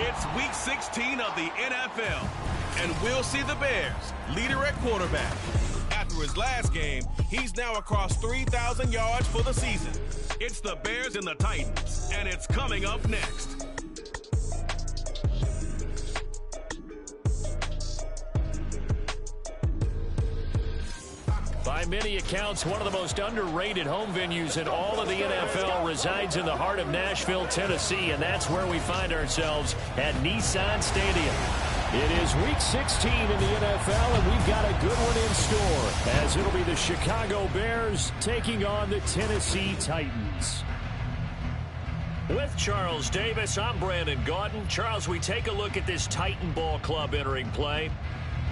It's Week 16 of the NFL, and we'll see the Bears leader at quarterback. After his last game, he's now across 3,000 yards for the season. It's the Bears and the Titans, and it's coming up next. By many accounts, one of the most underrated home venues in all of the NFL resides in the heart of Nashville, Tennessee, and that's where we find ourselves at Nissan Stadium. It is Week 16 in the NFL, and we've got a good one in store, as it'll be the Chicago Bears taking on the Tennessee Titans. With Charles Davis, I'm Brandon Gaudin. Charles, we take a look at this Titan Ball Club entering play.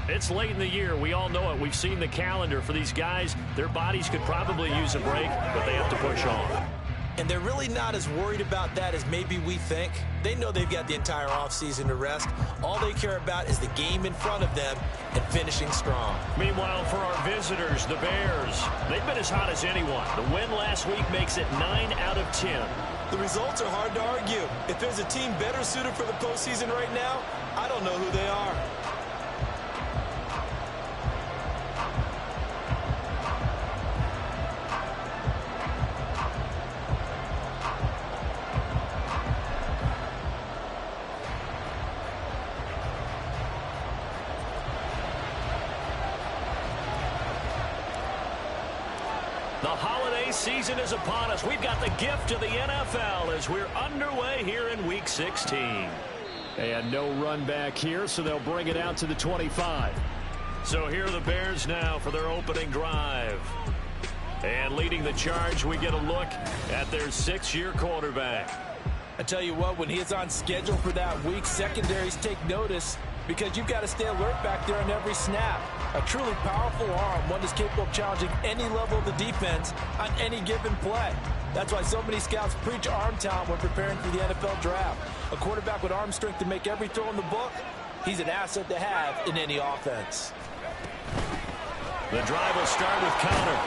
It's late in the year. We all know it. We've seen the calendar for these guys. Their bodies could probably use a break, but they have to push on. And they're really not as worried about that as maybe we think. They know they've got the entire offseason to rest. All they care about is the game in front of them and finishing strong. Meanwhile, for our visitors, the Bears, they've been as hot as anyone. The win last week makes it 9 out of 10. The results are hard to argue. If there's a team better suited for the postseason right now, I don't know who they are. The holiday season is upon us. We've got the gift of the NFL as we're underway here in Week 16. And no run back here, so they'll bring it out to the 25. So here are the Bears now for their opening drive. And leading the charge, we get a look at their 6-year quarterback. I tell you what, when he's on schedule for that week, secondaries take notice because you've got to stay alert back there on every snap. A truly powerful arm, one that's capable of challenging any level of the defense on any given play. That's why so many scouts preach arm talent when preparing for the NFL draft. A quarterback with arm strength to make every throw in the book, he's an asset to have in any offense. The drive will start with Connor.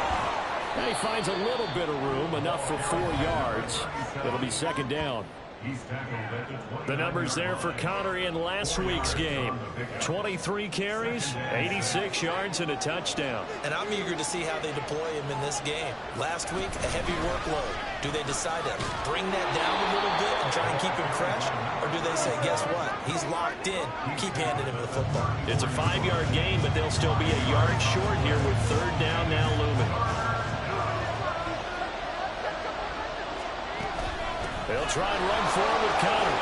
And he finds a little bit of room, enough for 4 yards. It'll be second down. The numbers there for Connor in last week's game. 23 carries, 86 yards, and a touchdown. And I'm eager to see how they deploy him in this game. Last week, a heavy workload. Do they decide to bring that down a little bit and try and keep him fresh? Or do they say, guess what? He's locked in. Keep handing him the football. It's a 5-yard gain, but they'll still be a yard short here with third down now looming. They'll try and run forward with Connor.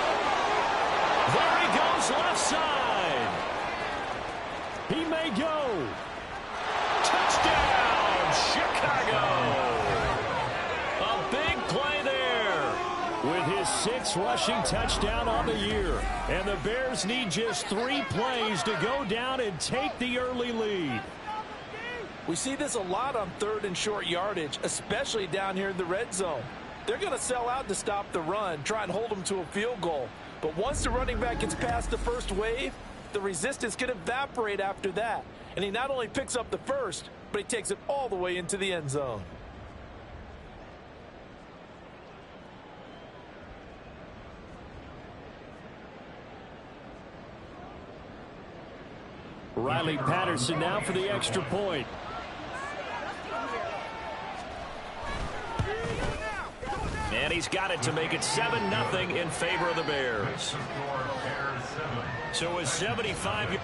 There he goes, left side. He may go. Touchdown, Chicago. A big play there with his 6th rushing touchdown on the year. And the Bears need just 3 plays to go down and take the early lead. We see this a lot on third and short yardage, especially down here in the red zone. They're going to sell out to stop the run, try and hold them to a field goal. But once the running back gets past the first wave, the resistance can evaporate after that. And he not only picks up the first, but he takes it all the way into the end zone. Riley Patterson now for the extra point. And he's got it to make it 7-0 in favor of the Bears. So with 75...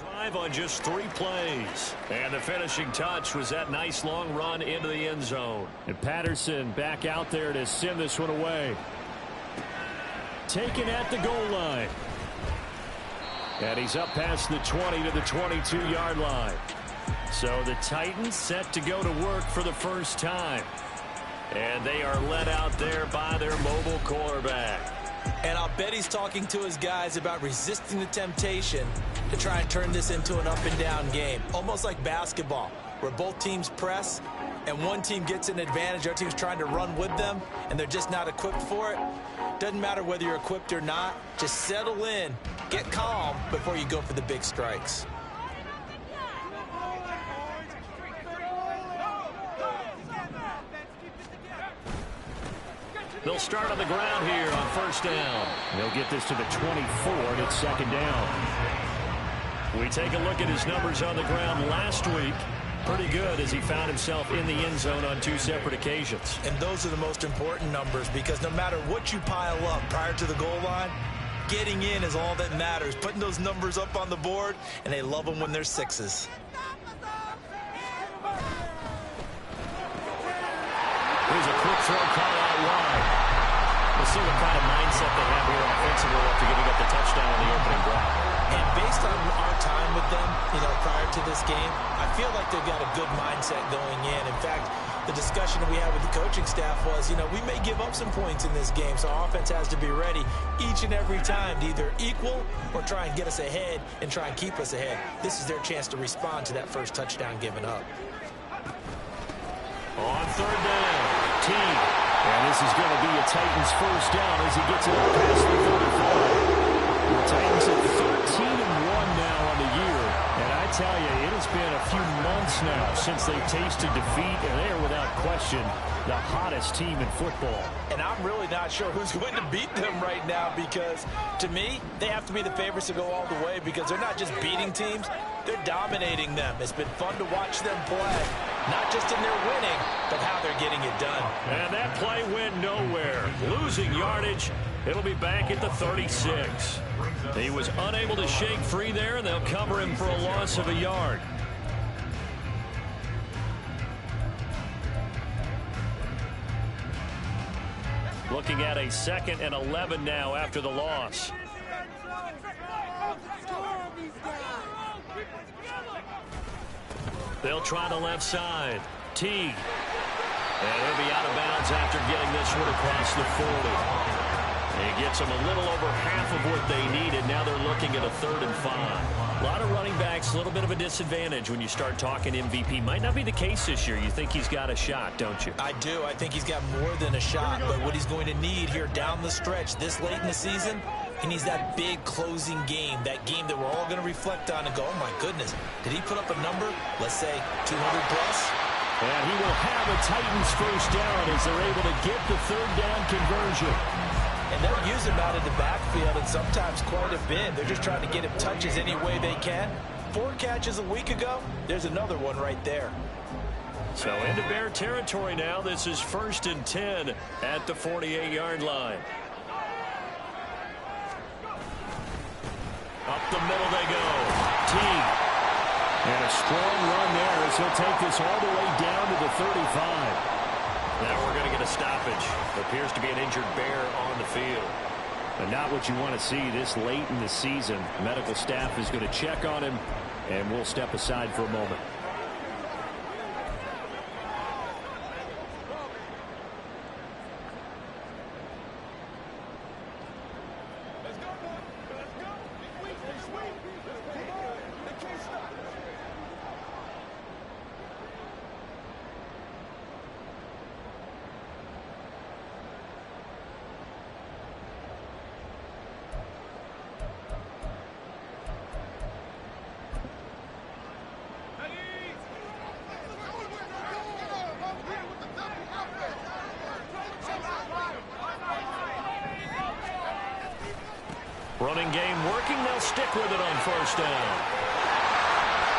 Drive on just 3 plays. And the finishing touch was that nice long run into the end zone. And Patterson back out there to send this one away. Taken at the goal line. And he's up past the 20 to the 22-yard line. So the Titans set to go to work for the first time. And they are led out there by their mobile quarterback. And I'll bet he's talking to his guys about resisting the temptation to try and turn this into an up-and-down game. Almost like basketball, where both teams press, and one team gets an advantage, our team's trying to run with them, and they're just not equipped for it. Doesn't matter whether you're equipped or not. Just settle in, get calm before you go for the big strikes. They'll start on the ground here on first down. They'll get this to the 24, and it's second down. We take a look at his numbers on the ground last week. Pretty good as he found himself in the end zone on 2 separate occasions. And those are the most important numbers because no matter what you pile up prior to the goal line, getting in is all that matters. Putting those numbers up on the board, and they love them when they're 6s. Here's a quick throw call out wide. We'll see what kind of mindset they have here offensively after giving up the touchdown on the opening drive. And based on our time with them, prior to this game, I feel like they've got a good mindset going in. In fact, the discussion that we had with the coaching staff was, we may give up some points in this game, so our offense has to be ready each and every time to either equal or try and get us ahead and try and keep us ahead. This is their chance to respond to that first touchdown given up. On third down, Teague. And this is going to be a Titans first down as he gets it up past the 35. The Titans at 13-1 now on the year. And I tell you, it has been a few months now since they've tasted defeat, and they are without question the hottest team in football. And I'm really not sure who's going to beat them right now because, to me, they have to be the favorites to go all the way because they're not just beating teams, they're dominating them. It's been fun to watch them play, not just in their winning, but how they're getting it done. And that play went nowhere. Losing yardage, it'll be back at the 36. He was unable to shake free there, and they'll cover him for a loss of a yard. Looking at a 2nd and 11 now after the loss. They'll try the left side. Teague. And he'll be out of bounds after getting this one across the 40. It gets them a little over half of what they needed. Now they're looking at a 3rd and 5. A lot of running backs, a little bit of a disadvantage when you start talking MVP. Might not be the case this year. You think he's got a shot, don't you? I do. I think he's got more than a shot. But what he's going to need here down the stretch this late in the season, he needs that big closing game, that game that we're all going to reflect on and go, oh, my goodness, did he put up a number, let's say 200 plus? And he will have a Titans first down as they're able to get the 3rd down conversion. And they'll use him out in the backfield and sometimes quite a bit. They're just trying to get him touches any way they can. 4 catches a week ago, there's another one right there. So into Bear territory now. This is 1st and 10 at the 48-yard line. Up the middle they go. Teague. And a strong run there as he'll take this all the way down to the 35. Now we're going to get a stoppage. Appears to be an injured Bear on the field. But not what you want to see this late in the season. Medical staff is going to check on him, and we'll step aside for a moment. Running game working. They'll stick with it on first down.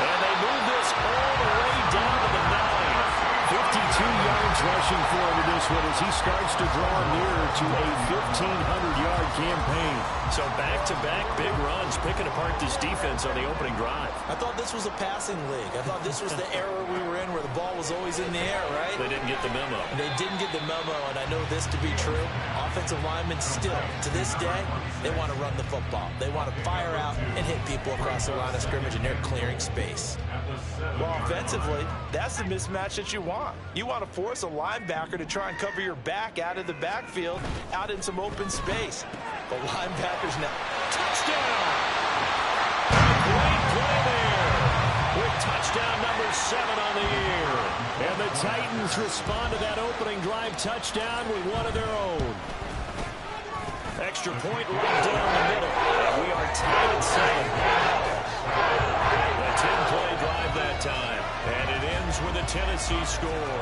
And they move this all the way down to the 9. 52 yards yards rushing for him in this one as he starts to draw nearer to a 1,500-yard campaign. So back-to-back big runs, picking apart this defense on the opening drive. I thought this was a passing league. I thought this was the era we were in where the ball was always in the air, right? They didn't get the memo. They didn't get the memo, and I know this to be true. Offensive linemen still, to this day, they want to run the football. They want to fire out and hit people across the line of scrimmage, and they're clearing space. Well, offensively, that's the mismatch that you want. You want to force a linebacker to try and cover your back out of the backfield, out in some open space. The linebackers now. Touchdown! Great play there with touchdown number 7 on the year. And the Titans respond to that opening drive touchdown with one of their own. Extra point right down the middle. And we are tied at 7. A 10-play drive that time. And it ends with a Tennessee score.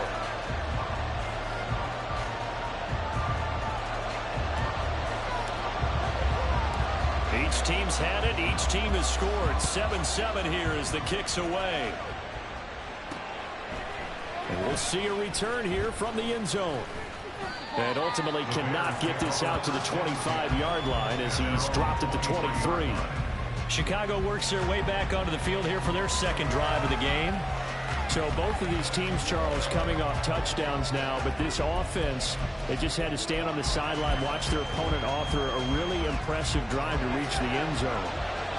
Each team's had it. Each team has scored. 7-7 here as the kick's away. And we'll see a return here from the end zone. And ultimately cannot get this out to the 25-yard line as he's dropped at the 23. Chicago works their way back onto the field here for their second drive of the game. So both of these teams, Charles, coming off touchdowns now, but this offense, they just had to stand on the sideline, watch their opponent author a really impressive drive to reach the end zone.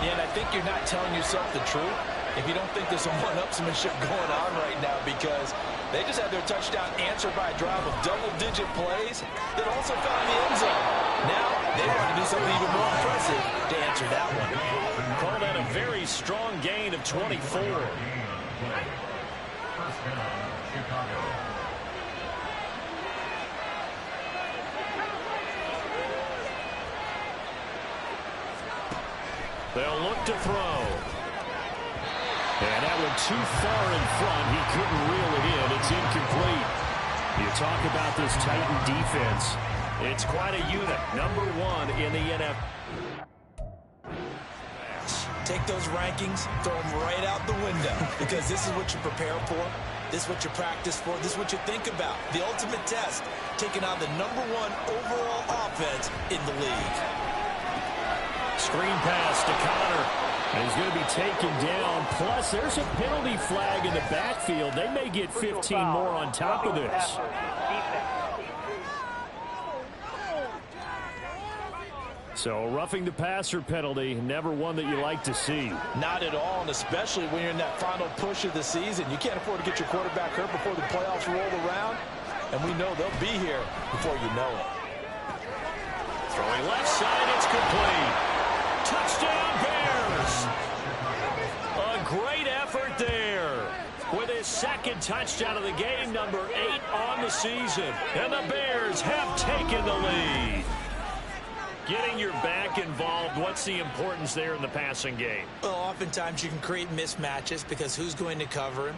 Yeah, and I think you're not telling yourself the truth if you don't think there's some one-upsmanship going on right now, because they just had their touchdown answered by a drive of double-digit plays that also found the end zone. Now they want to do something even more impressive to answer that one. Call that a very strong gain of 24. They'll look to throw. And that went too far in front. He couldn't reel it in. It's incomplete. You talk about this Titan defense. It's quite a unit. Number 1 in the NFL. Take those rankings, throw them right out the window, because this is what you prepare for. This is what you practice for. This is what you think about. The ultimate test, taking on the number 1 overall offense in the league. Screen pass to Connor. And he's going to be taken down. Plus, there's a penalty flag in the backfield. They may get 15 more on top of this. So, roughing the passer penalty, never one that you like to see. Not at all, and especially when you're in that final push of the season. You can't afford to get your quarterback hurt before the playoffs roll around, and we know they'll be here before you know it. Throwing left side, it's complete. Touchdown, Bears! A great effort there with his second touchdown of the game, number 8 on the season. And the Bears have taken the lead. Getting your back involved, what's the importance there in the passing game? Well, oftentimes you can create mismatches because who's going to cover him?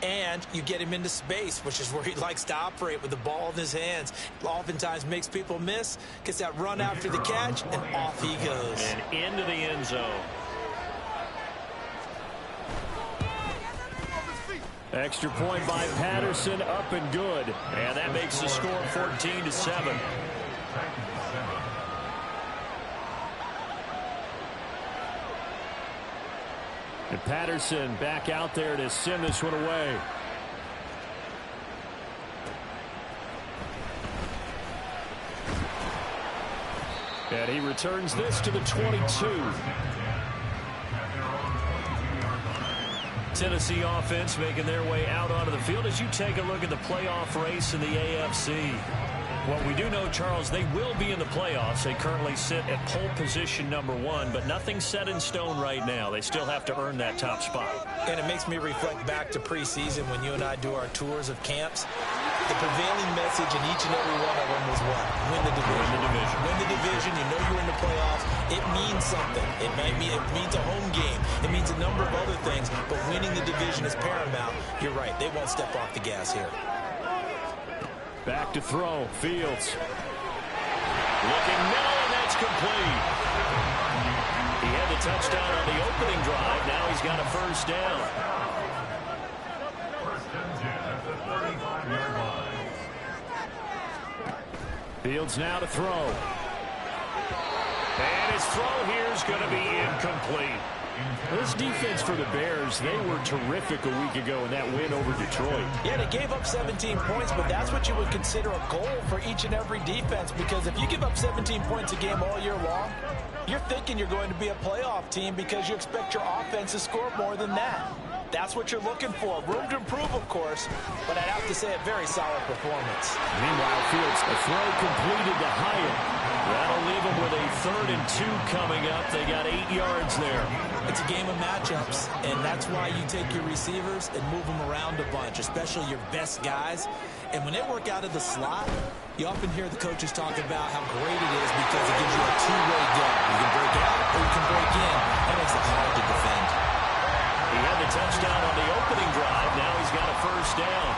And you get him into space, which is where he likes to operate with the ball in his hands. Oftentimes makes people miss, gets that run after the catch, and off he goes. And into the end zone. Extra point by Patterson, up and good. And that makes the score 14-7. And Patterson back out there to send this one away. And he returns this to the 22. Tennessee offense making their way out onto the field as you take a look at the playoff race in the AFC. What we do know, Charles, they will be in the playoffs. They currently sit at pole position number 1, but nothing's set in stone right now. They still have to earn that top spot. And it makes me reflect back to preseason when you and I do our tours of camps. The prevailing message in each and every one of them was what? Win the division. Win the division. Win the division. You know you're in the playoffs. It means something. It means a home game. It means a number of other things, but winning the division is paramount. You're right. They won't step off the gas here. Back to throw. Fields. Looking middle, and that's complete. He had the touchdown on the opening drive. Now he's got a first down. Fields now to throw. And his throw here is going to be incomplete. This defense for the Bears, they were terrific a week ago in that win over Detroit. Yeah, they gave up 17 points, but that's what you would consider a goal for each and every defense, because if you give up 17 points a game all year long, you're thinking you're going to be a playoff team because you expect your offense to score more than that. That's what you're looking for. Room to improve, of course, but I'd have to say a very solid performance. Meanwhile, Fields, a throw completed to Hyatt. That'll leave them with a 3rd and 2 coming up. They got 8 yards there. It's a game of matchups, and that's why you take your receivers and move them around a bunch, especially your best guys. And when they work out of the slot, you often hear the coaches talking about how great it is because it gives you a two-way go. You can break out or you can break in. That makes it hard to defend. He had the touchdown on the opening drive. Now he's got a 1st down.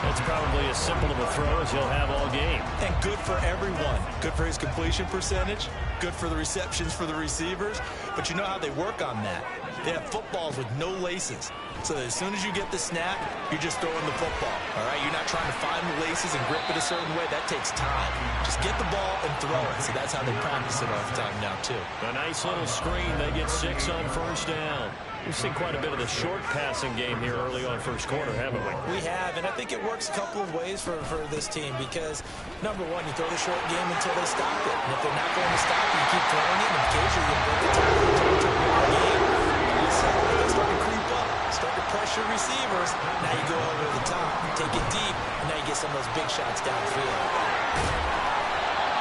That's probably as simple of a throw as he'll have all game. And good for everyone. Good for his completion percentage. Good for the receptions for the receivers. But you know how they work on that. They have footballs with no laces. So that as soon as you get the snap, you're just throwing the football. All right? You're not trying to find the laces and grip it a certain way. That takes time. Just get the ball and throw it. So that's how they practice it all the time now, too. A nice little screen. They get 6 on 1st down. We've seen quite a bit of the short passing game here early on 1st quarter, haven't we? We have, and I think it works a couple of ways for this team because, number one, you throw the short game until they stop it. And if they're not going to stop it, you keep throwing it, and occasionally you break the tackle and turn it to a bigger game. You start to creep up, start to pressure receivers. Now you go over the top, take it deep, and now you get some of those big shots downfield.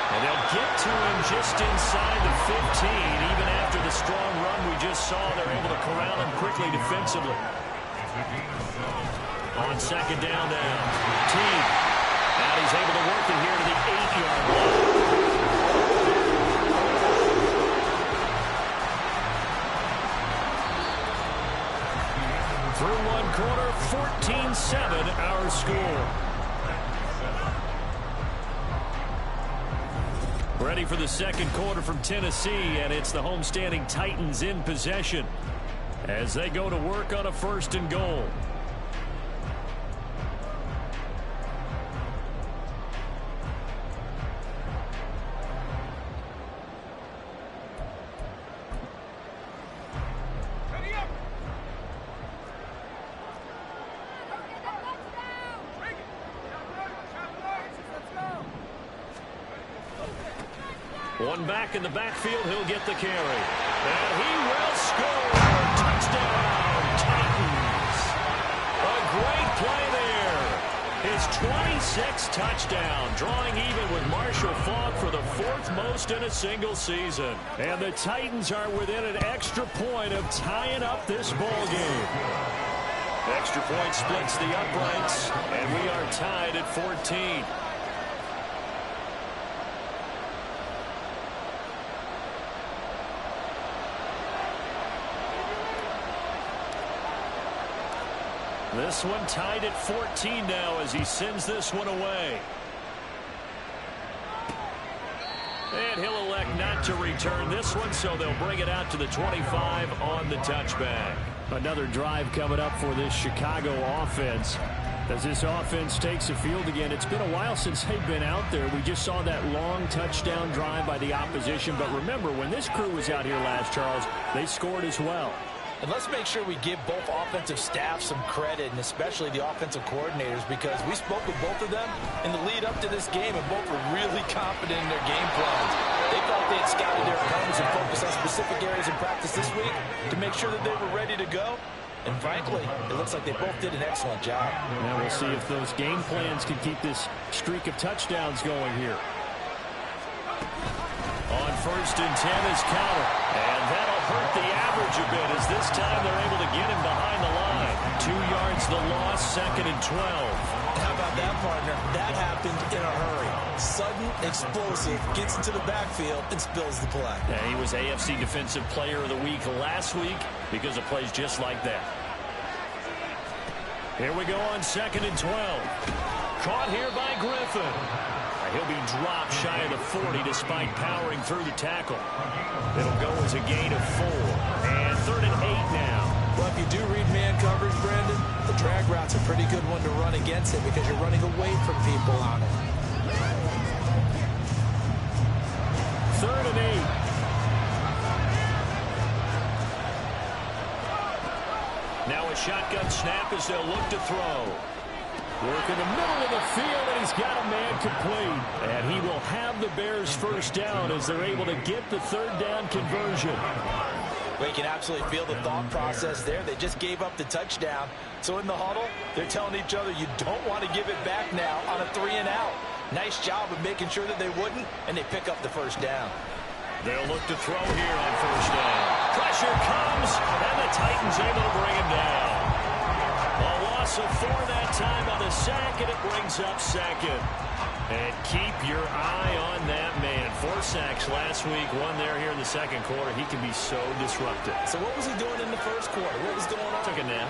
And they'll get to him just inside the 15. Even after the strong run we just saw, they're able to corral him quickly defensively. On 2nd down now. Team. And he's able to work it here to the 8-yard line. Through 1 quarter, 14-7 our score. Ready for the 2nd quarter from Tennessee, and it's the homestanding Titans in possession as they go to work on a 1st and goal. One back in the backfield, he'll get the carry. And he will score. Touchdown, Titans. A great play there. His 26th touchdown, drawing even with Marshall Faulk for the 4th most in a single season. And the Titans are within an extra point of tying up this ball game. Extra point splits the uprights, and we are tied at 14. This one tied at 14 now as he sends this one away. And he'll elect not to return this one, so they'll bring it out to the 25 on the touchback. Another drive coming up for this Chicago offense. As this offense takes the field again, it's been a while since they've been out there. We just saw that long touchdown drive by the opposition. But remember, when this crew was out here last, Charles, they scored as well. And let's make sure we give both offensive staffs some credit, and especially the offensive coordinators, because we spoke with both of them in the lead up to this game, and both were really confident in their game plans. They felt they had scouted their opponents and focused on specific areas in practice this week to make sure that they were ready to go. And frankly, it looks like they both did an excellent job. Now we'll see if those game plans can keep this streak of touchdowns going here. On 1st and 10 is Counter. And that'll hurt the average a bit as this time they're able to get him behind the line. 2 yards the loss, 2nd and 12. How about that, partner? That happened in a hurry. Sudden, explosive, gets into the backfield and spills the play. Yeah, he was AFC Defensive Player of the Week last week because of plays just like that. Here we go on 2nd and 12. Caught here by Griffin. He'll be dropped shy of the 40 despite powering through the tackle. It'll go as a gain of 4. And 3rd and 8 now. Well, if you do read man coverage, Brandon, the drag route's a pretty good one to run against it because you're running away from people on it. and 8. Now a shotgun snap as they'll look to throw. Work in the middle of the field, and he's got a man complete. And he will have the Bears first down as they're able to get the third down conversion. Well, you can absolutely feel the thought process there. They just gave up the touchdown. So in the huddle, they're telling each other, you don't want to give it back now on a 3-and-out. Nice job of making sure that they wouldn't, and they pick up the first down. They'll look to throw here on first down. Pressure comes, and the Titans able to bring him down. A loss of 4 that time on the sack, and it brings up second. And keep your eye on that man. 4 sacks last week, 1 there here in the second quarter. He can be so disruptive. So what was he doing in the first quarter? What was going on? Took a nap.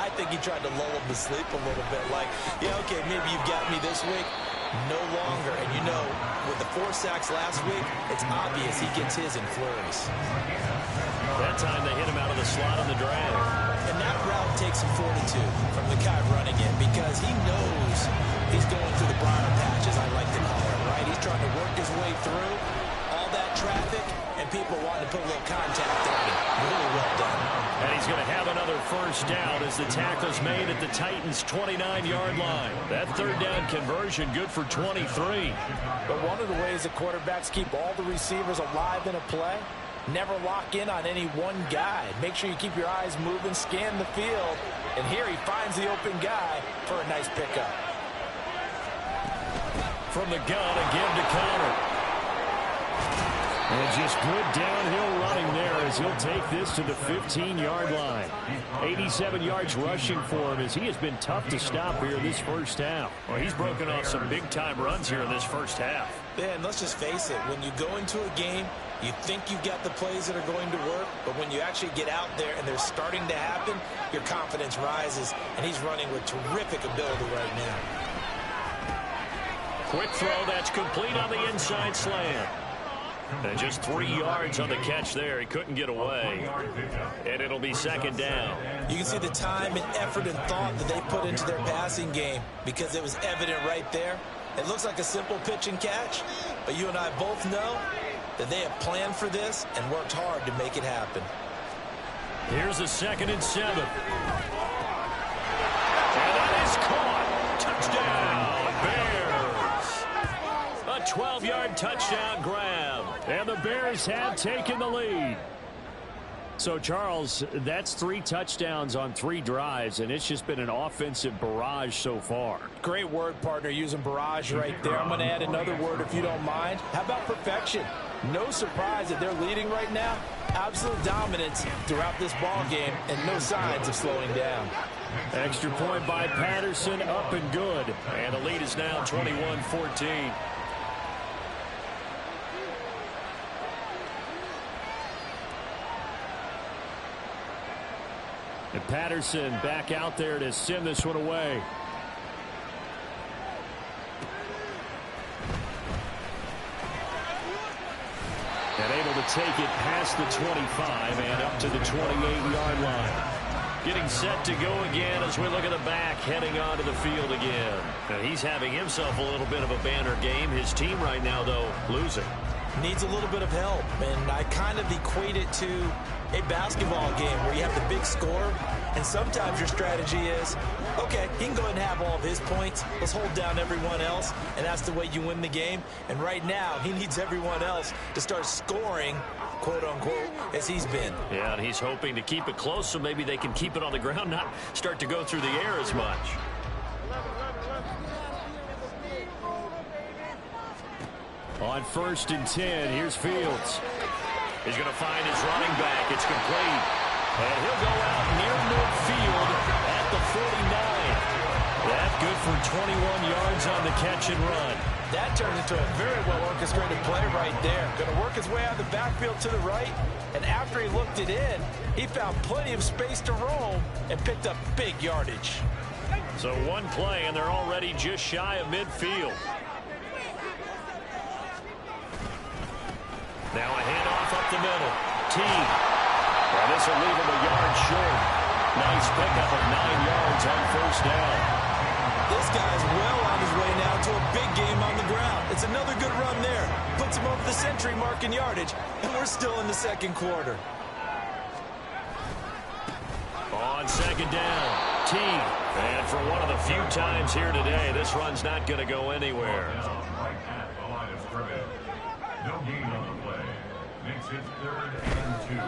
I think he tried to lull him to sleep a little bit. Like, yeah, okay, maybe you've got me this week. No longer. And you know, with the 4 sacks last week, it's obvious he gets his in flurries. That time they hit him out of the slot on the drag. And that route takes some fortitude from the guy running it because he knows he's going through the briar patch, as I like to call it, right? He's trying to work his way through all that traffic, and people wanting to put a little contact on him. Really well done. And he's going to have another first down as the tackle's made at the Titans' 29-yard line. That third down conversion good for 23. But one of the ways the quarterbacks keep all the receivers alive in a play, never lock in on any one guy. Make sure you keep your eyes moving, scan the field, and here he finds the open guy for a nice pickup. From the gun, again to Connor. And just good downhill running there as he'll take this to the 15-yard line. 87 yards rushing for him as he has been tough to stop here this first half. Well, he's broken off some big-time runs here in this first half. Yeah, and let's just face it. When you go into a game, you think you've got the plays that are going to work, but when you actually get out there and they're starting to happen, your confidence rises, and he's running with terrific ability right now. Quick throw that's complete on the inside slant. And just 3 yards on the catch there. He couldn't get away. And it'll be second down. You can see the time and effort and thought that they put into their passing game because it was evident right there. It looks like a simple pitch and catch, but you and I both know that they have planned for this and worked hard to make it happen. Here's a 2nd and 7. And that is caught. Touchdown, Bears. A 12-yard touchdown grab. And the Bears have taken the lead. So, Charles, that's 3 touchdowns on 3 drives, and it's just been an offensive barrage so far. Great word, partner, using barrage right there. I'm going to add another word if you don't mind. How about perfection? No surprise that they're leading right now. Absolute dominance throughout this ball game, and no signs of slowing down. Extra point by Patterson, up and good. And the lead is now 21-14. And Patterson back out there to send this one away. And able to take it past the 25 and up to the 28-yard line. Getting set to go again as we look at the back heading onto the field again. Now he's having himself a little bit of a banner game. His team right now, though, losing. Needs a little bit of help, and I kind of equate it to a basketball game where you have the big score, and sometimes your strategy is, okay, he can go ahead and have all of his points. Let's hold down everyone else, and that's the way you win the game. And right now, he needs everyone else to start scoring, quote-unquote, as he's been. Yeah, and he's hoping to keep it close so maybe they can keep it on the ground, not start to go through the air as much. On 1st and 10, here's Fields. He's going to find his running back. It's complete. And he'll go out near midfield at the 49. That's good for 21 yards on the catch and run. That turns into a very well-orchestrated play right there. Going to work his way out of the backfield to the right. And after he looked it in, he found plenty of space to roam and picked up big yardage. So one play, and they're already just shy of midfield. Now a handoff up the middle. Team. Well, this will leave him a yard short. Nice pickup of 9 yards on first down. This guy's well on his way now to a big game on the ground. It's another good run there. Put puts him over the century mark in yardage, and we're still in the second quarter. On second down, T. And for one of the few times here today, this run's not going to go anywhere. Right at the line of scrimmage. No gain on the play. Makes it 3rd and 2.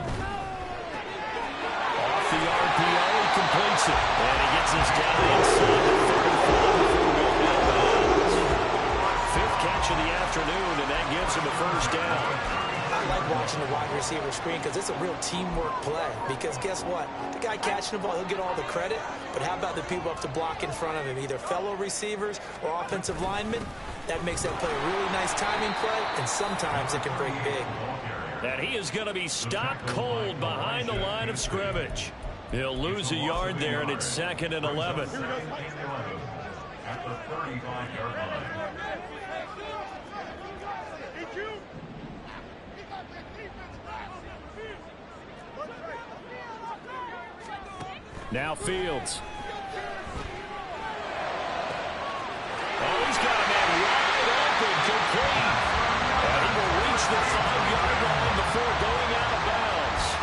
Off the RPO, he completes it. And he gets us down inside the 34 before going out of bounds. 5th catch of the afternoon, and that gives him a first down. I like watching the wide receiver screen because it's a real teamwork play. Because guess what? The guy catching the ball, he'll get all the credit. But how about the people up to block in front of him, either fellow receivers or offensive linemen? That makes that play a really nice timing play, and sometimes it can break big. And he is going to be stopped cold behind the line of scrimmage. He'll lose a yard there, and it's 2nd and 11. At the 35-yard line. Now Fields. Oh, he's got a man wide open, complete. And he will reach the 5-yard line before going out of bounds.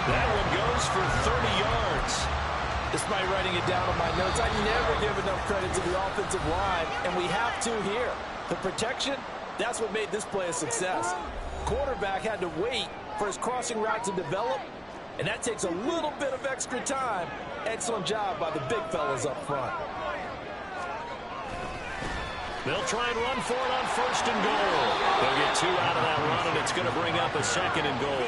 That one goes for 30 yards. Despite writing it down on my notes, I never give enough credit to the offensive line, and we have to here. The protection, that's what made this play a success. Quarterback had to wait for his crossing route to develop, and that takes a little bit of extra time. Excellent job by the big fellas up front. They'll try and run for it on 1st and goal. They'll get 2 out of that run, and it's going to bring up a 2nd and goal.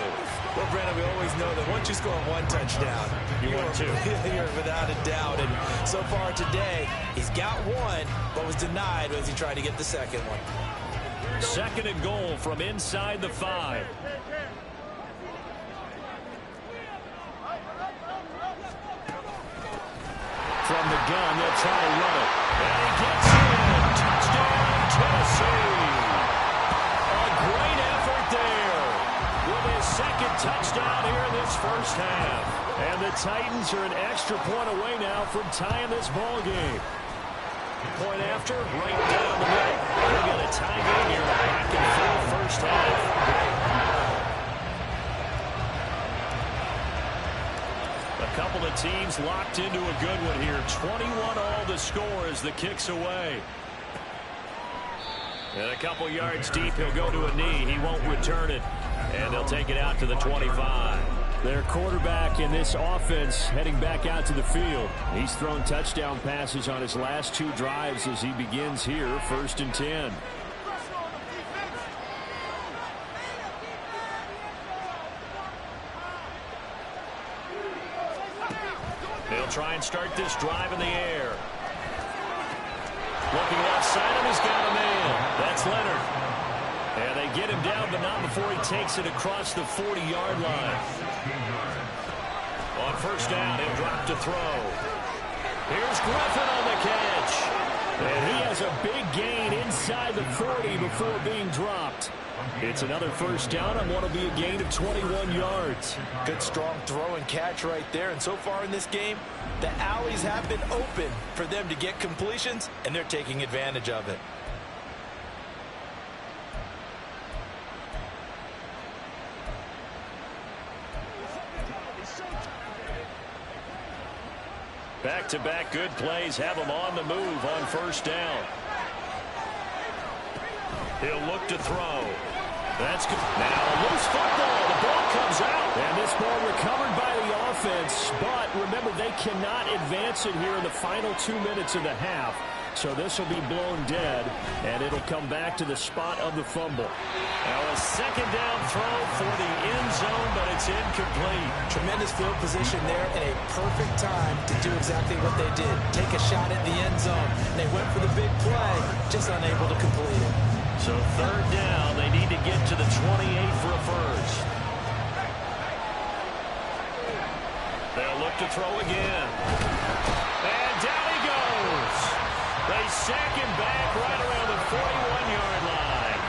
Well, Brandon, we always know that once you score 1 touchdown, you want 2. You're without a doubt. And so far today, he's got 1, but was denied as he tried to get the 2nd one. 2nd and goal from inside the 5. From the gun, they'll try to run it. And he gets in. Touchdown, Tennessee. A great effort there with his 2nd touchdown here in this first half. And the Titans are an extra point away now from tying this ball game. Point after, right down the middle. We got a tie game here, back and forth first half. A couple of teams locked into a good one here. 21 all the score as the kick's away. And a couple yards deep, he'll go to a knee. He won't return it. And they'll take it out to the 25. Their quarterback in this offense heading back out to the field. He's thrown touchdown passes on his last 2 drives as he begins here, 1st and 10. They'll try and start this drive in the air. Looking outside him, he's got a man. That's Leonard. And they get him down, but not before he takes it across the 40-yard line. On 1st down, he'll drop to throw. Here's Griffin on the catch. And he has a big gain inside the 40 before being dropped. It's another 1st down on what will be a gain of 21 yards. Good strong throw and catch right there. And so far in this game, the alleys have been open for them to get completions, and they're taking advantage of it. Back-to-back good plays have him on the move on 1st down. He'll look to throw. That's good. Now a loose football. The ball comes out. And this ball recovered by the offense. But remember, they cannot advance it here in the final 2 minutes of the half. So this will be blown dead, and it'll come back to the spot of the fumble. Now a 2nd down throw for the end zone, but it's incomplete. Tremendous field position there and a perfect time to do exactly what they did. Take a shot at the end zone. They went for the big play, just unable to complete it. So 3rd down, they need to get to the 28 for a first. They'll look to throw again. And down he goes. They sack him back right around the 41-yard line.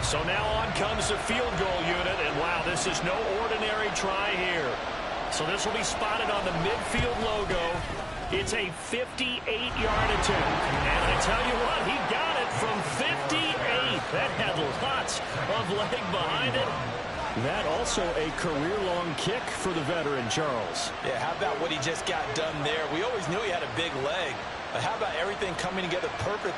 So now on comes the field goal unit, and wow, this is no ordinary try here. So this will be spotted on the midfield logo. It's a 58-yard attempt. And I tell you what, he got it from 58. That had lots of leg behind it. That also a career-long kick for the veteran, Charles. Yeah, how about what he just got done there? We always knew he had a big leg. But how about everything coming together perfect?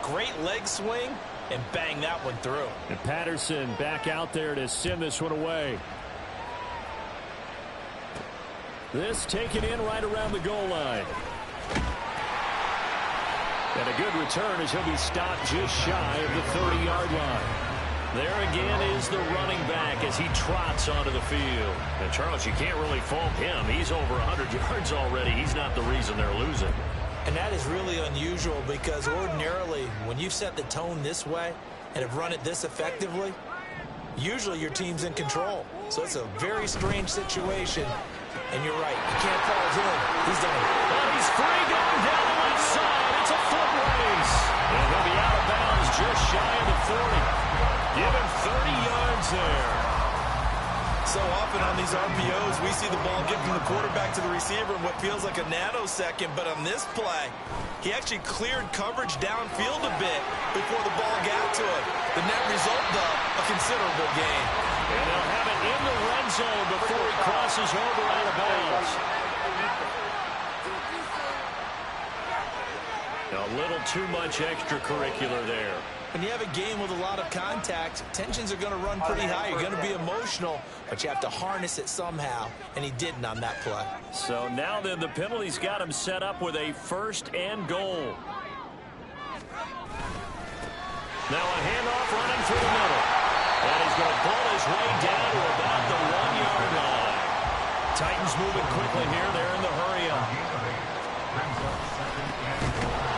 Great leg swing, and bang that one through. And Patterson back out there to send this one away. This taken in right around the goal line. And a good return as he'll be stopped just shy of the 30-yard line. There again is the running back as he trots onto the field. And Charles, you can't really fault him. He's over 100 yards already. He's not the reason they're losing. And that is really unusual because ordinarily when you've set the tone this way and have run it this effectively, usually your team's in control. So it's a very strange situation. And you're right, you can't call it in. He's done it. Well, he's free going down the left side. It's a foot race. And he'll be out of bounds just shy of the 40. Give him 30 yards there. So often on these RPOs, we see the ball get from the quarterback to the receiver in what feels like a nanosecond. But on this play, he actually cleared coverage downfield a bit before the ball got to him. The net result, though, a considerable gain. And they'll have it in the red zone before he crosses over out of bounds. A little too much extracurricular there. When you have a game with a lot of contact, tensions are going to run pretty high. You're going to be emotional, but you have to harness it somehow, and he didn't on that play. So now then, the penalty's got him set up with a 1st and goal. Now a handoff running through the middle. And he's going to pull his way down to about the 1-yard line. Titans moving quickly here. They're in the hurry-up.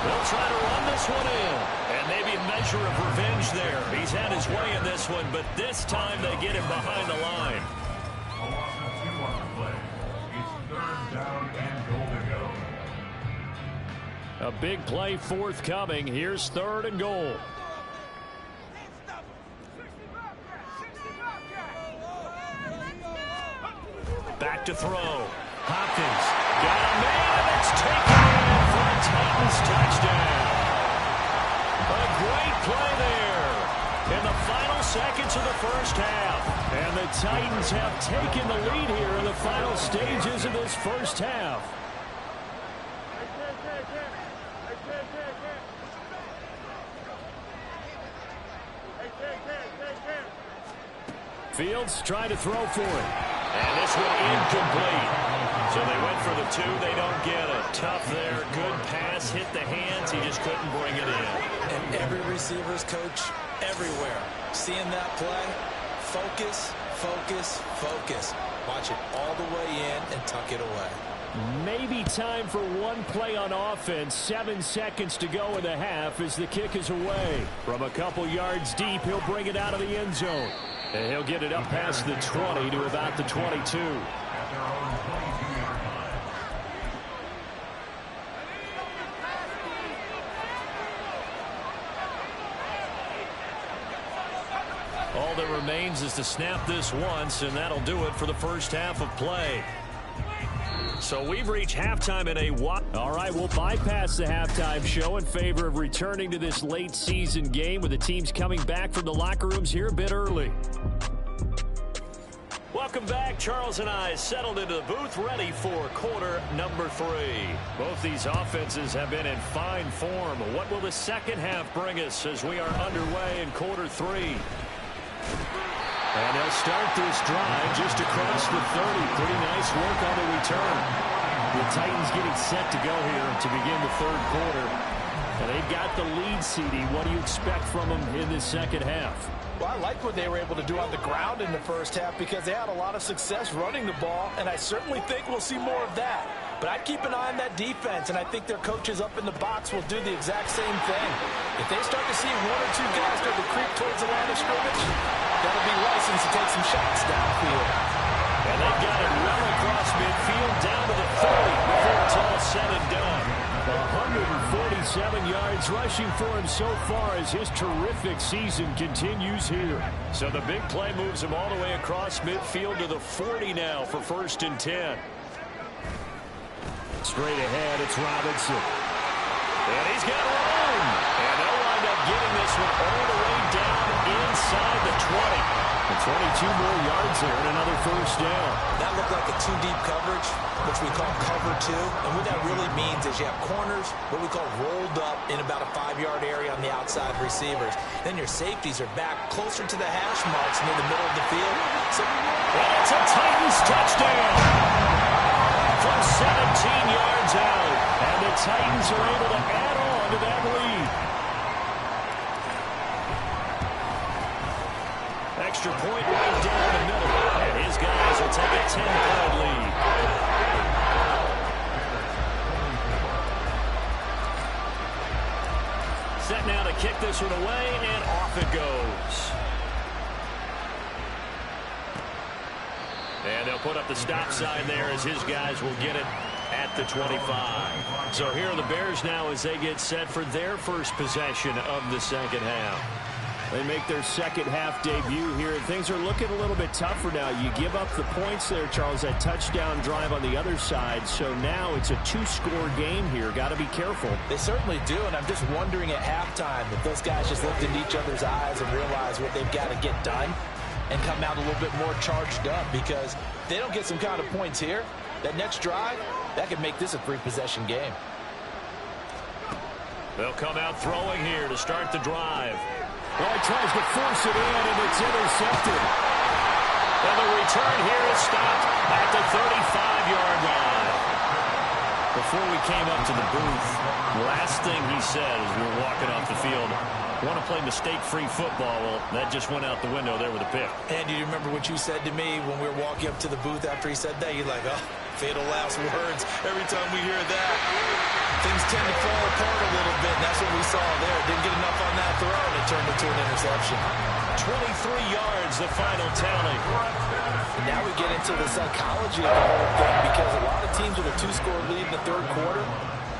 They'll try to run this one in. And maybe a measure of revenge there. He's had his way in this one, but this time they get him behind the line. A loss of 2 on the play. It's 3rd down and goal to go. A big play forthcoming. Here's 3rd and goal. Back to throw. Hopkins got a man, and it's taken in for a Titans touchdown. A great play there in the final seconds of the first half. And the Titans have taken the lead here in the final stages of this first half. Fields trying to throw for it. And this one incomplete. So they went for the 2. They don't get it. Tough there. Good pass. Hit the hands. He just couldn't bring it in. And every receiver's coach everywhere. Seeing that play, focus, focus, focus. Watch it all the way in and tuck it away. Maybe time for one play on offense. 7 seconds to go in the half as the kick is away. From a couple yards deep, he'll bring it out of the end zone. And he'll get it up past the 20 to about the 22. All that remains is to snap this once, and that'll do it for the first half of play. So we've reached halftime in a while. All right, we'll bypass the halftime show in favor of returning to this late season game with the teams coming back from the locker rooms here a bit early. Welcome back. Charles and I settled into the booth ready for quarter number 3. Both these offenses have been in fine form. What will the second half bring us as we are underway in quarter 3? And they'll start this drive just across the 30. Pretty nice work on the return. The Titans getting set to go here to begin the 3rd quarter. And they've got the lead, CD. What do you expect from them in this second half? Well, I like what they were able to do on the ground in the first half because they had a lot of success running the ball, and I certainly think we'll see more of that. But I'd keep an eye on that defense, and I think their coaches up in the box will do the exact same thing. If they start to see one or two guys start to creep towards the line of scrimmage, that'll be license to take some shots downfield. And they've got it well across midfield down to the 30 before it's all said and done. 147 yards rushing for him so far as his terrific season continues here. So the big play moves him all the way across midfield to the 40 now for 1st and 10. Straight ahead, it's Robinson. And he's got room. And they'll wind up getting this one all the way down inside the 20. And 22 more yards there and another 1st down. That looked like a two-deep coverage, which we call cover two. And what that really means is you have corners, what we call rolled up in about a 5-yard area on the outside receivers. Then your safeties are back closer to the hash marks near the middle of the field. So, and it's a Titans touchdown from 17 yards out. And the Titans are able to add on to that lead. Extra point right down the middle. And his guys will take a 10-point lead. Set now to kick this one away, and off it goes. And they'll put up the stop sign there as his guys will get it at the 25. So here are the Bears now as they get set for their first possession of the second half. They make their second half debut here, and things are looking a little bit tougher now. You give up the points there, Charles, that touchdown drive on the other side. So now it's a 2-score game here. Got to be careful. They certainly do, and I'm just wondering at halftime if those guys just looked into each other's eyes and realize what they've got to get done and come out a little bit more charged up, because if they don't get some kind of points here, that next drive, that could make this a 3-possession game. They'll come out throwing here to start the drive. Well, he tries to force it in, and it's intercepted. And the return here is stopped at the 35-yard line. Before we came up to the booth, the last thing he said as we were walking off the field, want to play mistake-free football. Well, that just went out the window there with a pick. And do you remember what you said to me when we were walking up to the booth after he said that? You're like, oh, fatal last words. Every time we hear that, things tend to fall apart a little bit, and that's what we saw there. Didn't get enough on that throw, and it turned into an interception. 23 yards, the final tally. And now we get into the psychology of the whole thing, because a lot of teams with a 2-score lead in the third quarter,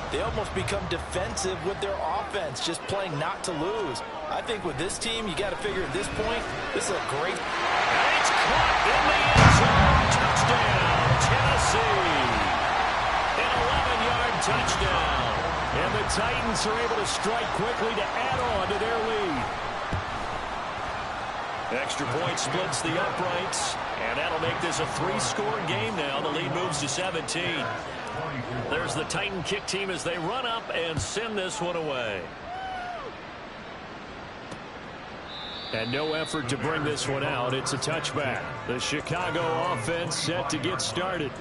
they almost become defensive with their offense, just playing not to lose. I think with this team, you got to figure at this point, this is a great... And it's caught in the end zone. Touchdown, Tennessee. An 11-yard touchdown. And the Titans are able to strike quickly to add on to their lead. Extra point splits the uprights, and that'll make this a 3-score game now. The lead moves to 17. There's the Titan kick team as they run up and send this one away. And no effort to bring this one out. It's a touchback. The Chicago offense set to get started.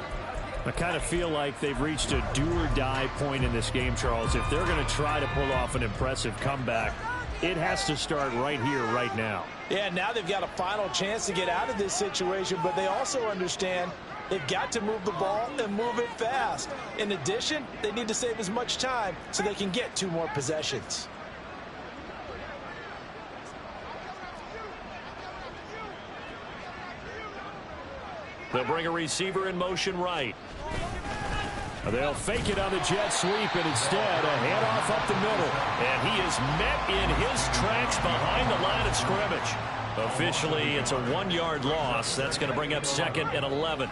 I kind of feel like they've reached a do-or-die point in this game, Charles. If they're going to try to pull off an impressive comeback, it has to start right here, right now. Yeah, now they've got a final chance to get out of this situation, but they also understand they've got to move the ball and move it fast. In addition, they need to save as much time so they can get 2 more possessions. They'll bring a receiver in motion right. They'll fake it on the jet sweep, and instead a handoff up the middle. And he is met in his tracks behind the line of scrimmage. Officially, it's a 1-yard loss. That's going to bring up 2nd and 11.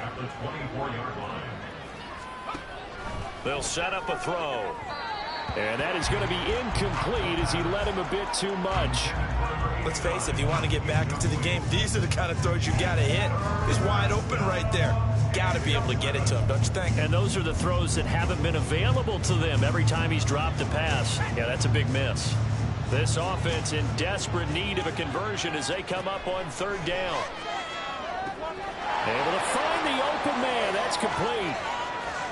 They'll set up a throw. And that is going to be incomplete as he led him a bit too much. Let's face it, if you want to get back into the game, these are the kind of throws you got to hit. He's wide open right there. Got to be able to get it to him, don't you think? And those are the throws that haven't been available to them every time he's dropped a pass. Yeah, that's a big miss. This offense in desperate need of a conversion as they come up on 3rd down. Able to find the open man. That's complete.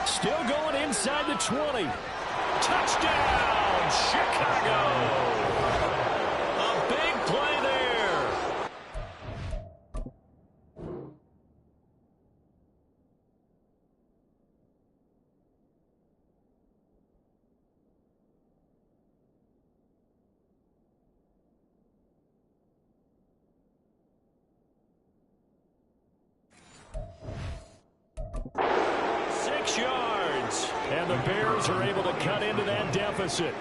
Still going inside the 20. Touchdown, Chicago. A big play there. The Bears are able to cut into that deficit.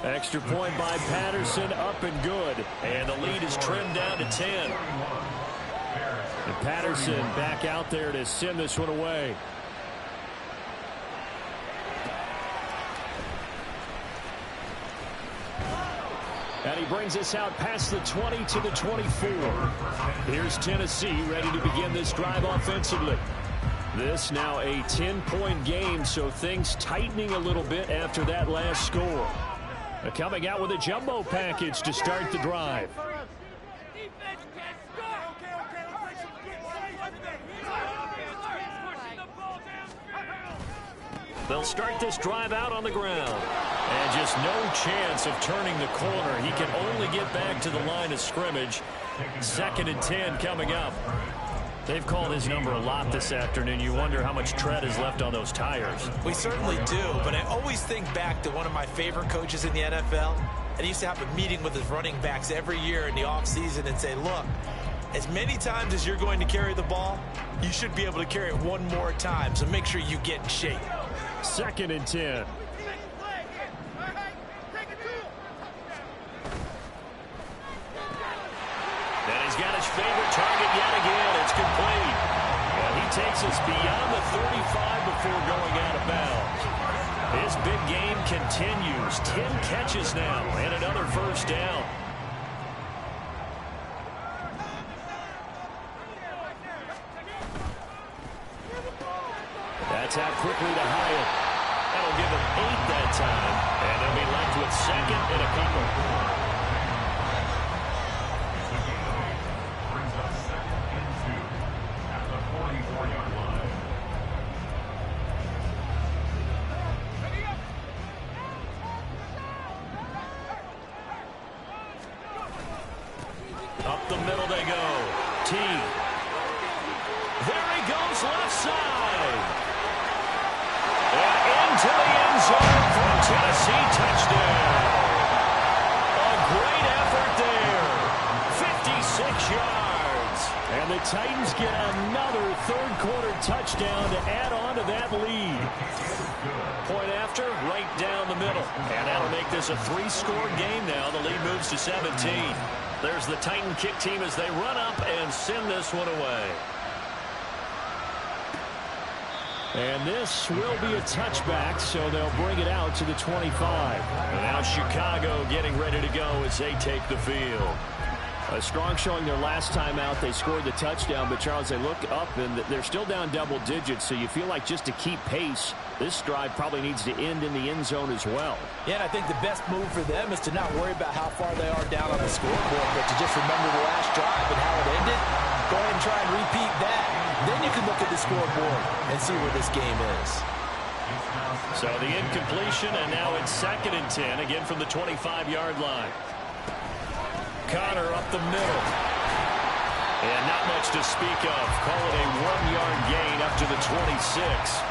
Extra point by Patterson, up and good. And the lead is trimmed down to 10. And Patterson back out there to send this one away. And he brings us out past the 20 to the 24. Here's Tennessee ready to begin this drive offensively. This now a 10-point game, so things tightening a little bit after that last score. Coming out with a jumbo package to start the drive. They'll start this drive out on the ground. And just no chance of turning the corner. He can only get back to the line of scrimmage. 2nd and 10 coming up. They've called his number a lot this afternoon. You wonder how much tread is left on those tires. We certainly do, but I always think back to one of my favorite coaches in the NFL. And he used to have a meeting with his running backs every year in the offseason and say, look, as many times as you're going to carry the ball, you should be able to carry it one more time. So make sure you get in shape. 2nd and 10. And he's got his favorite target yet again. It's complete. And he takes us beyond the 35 before going out of bounds. His big game continues. 10 catches now and another first down. That's out quickly to Hyatt. That'll give him 8 that time. And they'll be left with 2nd and a couple. Brings up 2nd and 2 at the 44-yard line. Up the middle they go. T. There he goes left side. And into the end zone for a Tennessee touchdown. A great effort there. 56 yards. And the Titans get another third-quarter touchdown to add on to that lead. Point after, right down the middle. And that'll make this a 3-score game now. The lead moves to 17. There's the Titan kick team as they run up and send this one away. And this will be a touchback, so they'll bring it out to the 25. And now Chicago getting ready to go as they take the field. A strong showing their last time out. They scored the touchdown, but Charles, they look up and they're still down double digits, so you feel like just to keep pace, this drive probably needs to end in the end zone as well. Yeah, and I think the best move for them is to not worry about how far they are down on the scoreboard, but to just remember the last drive and how it ended. Go ahead and try and repeat that. Then you can look at the scoreboard and see where this game is. So the incompletion, and now it's 2nd and 10, again from the 25-yard line. Connor up the middle. And not much to speak of. Call it a 1-yard gain up to the 26.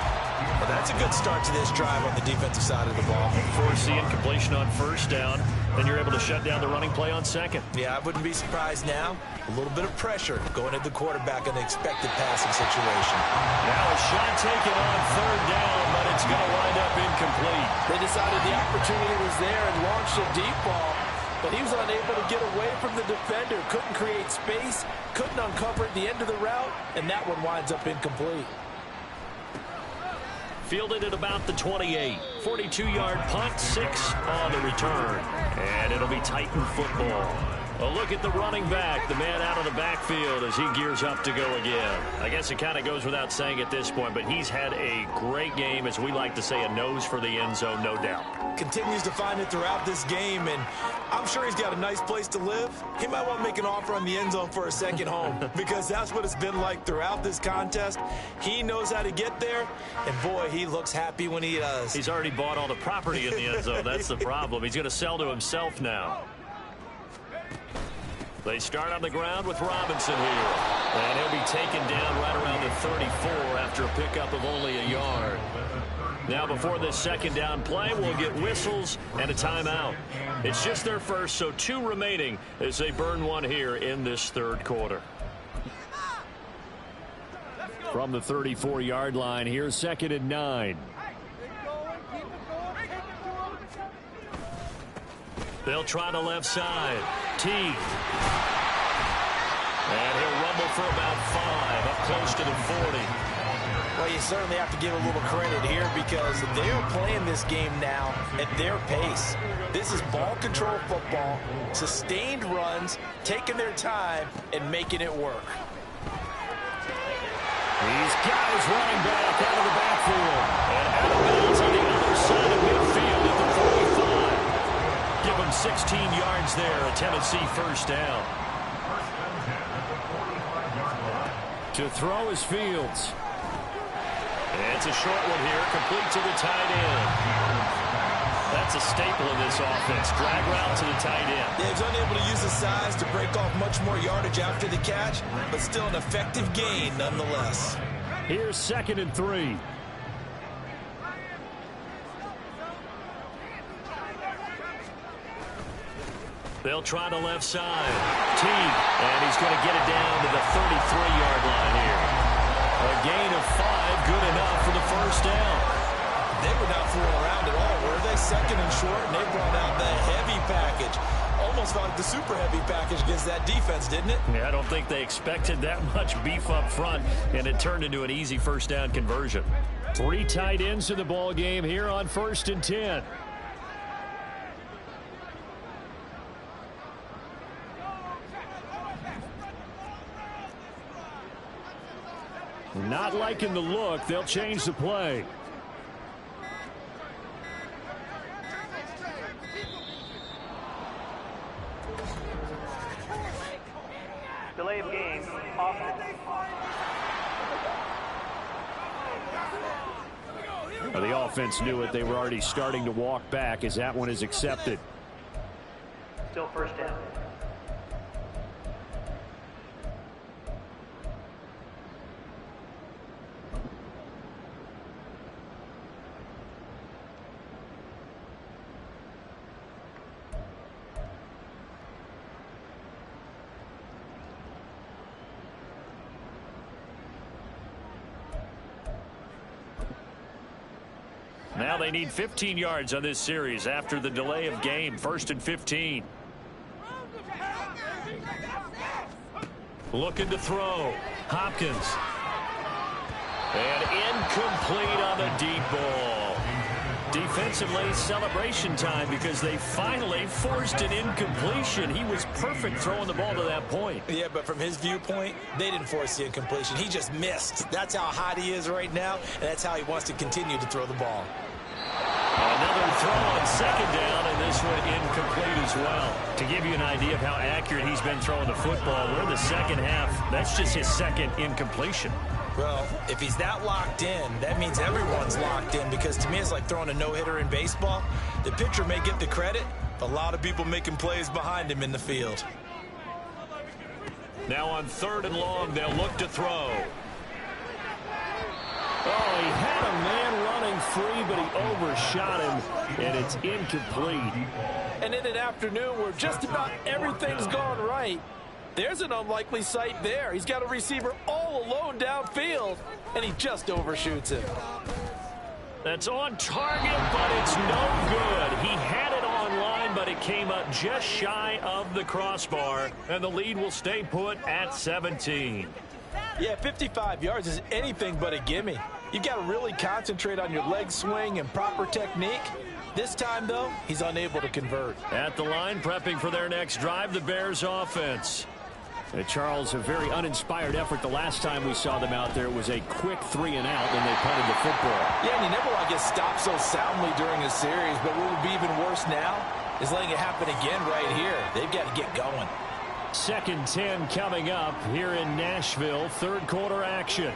Well, that's a good start to this drive on the defensive side of the ball. Force the incompletion on first down. Then you're able to shut down the running play on 2nd. Yeah, I wouldn't be surprised now. A little bit of pressure going at the quarterback in the expected passing situation. Now a shot taken on 3rd down, but it's going to wind up incomplete. They decided the opportunity was there and launched a deep ball, but he was unable to get away from the defender. Couldn't create space, couldn't uncover at the end of the route, and that one winds up incomplete. Fielded at about the 28. 42-yard punt, 6 on the return. And it'll be Titan football. A look at the running back, the man out of the backfield as he gears up to go again. I guess it kind of goes without saying at this point, but he's had a great game, as we like to say, a nose for the end zone, no doubt. Continues to find it throughout this game, and I'm sure he's got a nice place to live. He might want to make an offer on the end zone for a second home, because that's what it's been like throughout this contest. He knows how to get there, and boy, he looks happy when he does. He's already bought all the property in the end zone. That's the problem. He's going to sell to himself now. They start on the ground with Robinson here. And he'll be taken down right around the 34 after a pickup of only a yard. Now before this 2nd down play, we'll get whistles and a timeout. It's just their first, so 2 remaining as they burn one here in this 3rd quarter. From the 34-yard line, here's 2nd and 9. They'll try the left side. Teague. And he'll rumble for about 5, up close to the 40. Well, you certainly have to give a little credit here because they're playing this game now at their pace. This is ball control football, sustained runs, taking their time, and making it work. He's got his running back out of the backfield. And out of bounds on the other side of midfield at the 45. Give him 16 yards there, a Tennessee first down. To throw is Fields. It's a short one here, complete to the tight end. That's a staple of this offense. Drag route to the tight end. Yeah, he's unable to use his size to break off much more yardage after the catch, but still an effective gain nonetheless. Here's 2nd and 3. They'll try the left side. Teague, and he's going to get it down to the 33-yard line here. A gain of 5, good enough for the first down. They were not fooling around at all, were they? 2nd and short, and they brought out the heavy package. Almost like the super heavy package against that defense, didn't it? Yeah, I don't think they expected that much beef up front, and it turned into an easy first down conversion. 3 tight ends in the ball game here on 1st and 10. Not liking the look. They'll change the play. Delay of game, offense. The offense knew it. They were already starting to walk back as that one is accepted. Still first down. Now they need 15 yards on this series after the delay of game. 1st and 15. Looking to throw. Hopkins. And incomplete on the deep ball. Defensively, celebration time because they finally forced an incompletion. He was perfect throwing the ball to that point. Yeah, but from his viewpoint, they didn't force the incompletion. He just missed. That's how hot he is right now, and that's how he wants to continue to throw the ball. Another throw on 2nd down, and this one incomplete as well. To give you an idea of how accurate he's been throwing the football, we're in the second half. That's just his 2nd incompletion. Well, if he's that locked in, that means everyone's locked in because to me it's like throwing a no-hitter in baseball. The pitcher may get the credit, but a lot of people making plays behind him in the field. Now on 3rd and long, they'll look to throw. Oh, he had a man running free, but he overshot him, and it's incomplete. And in an afternoon where just about everything's gone right, there's an unlikely sight there. He's got a receiver all alone downfield, and he just overshoots him. That's on target, but it's no good. He had it on line, but it came up just shy of the crossbar, and the lead will stay put at 17. Yeah, 55 yards is anything but a gimme. You've got to really concentrate on your leg swing and proper technique. This time, though, he's unable to convert. At the line, prepping for their next drive, the Bears offense. Charles, a very uninspired effort. The last time we saw them out there, it was a quick 3 and out, and they punted the football. Yeah, and you never want to get stopped so soundly during a series, but what would be even worse now is letting it happen again right here. They've got to get going. 2nd 10 coming up here in Nashville. 3rd quarter action.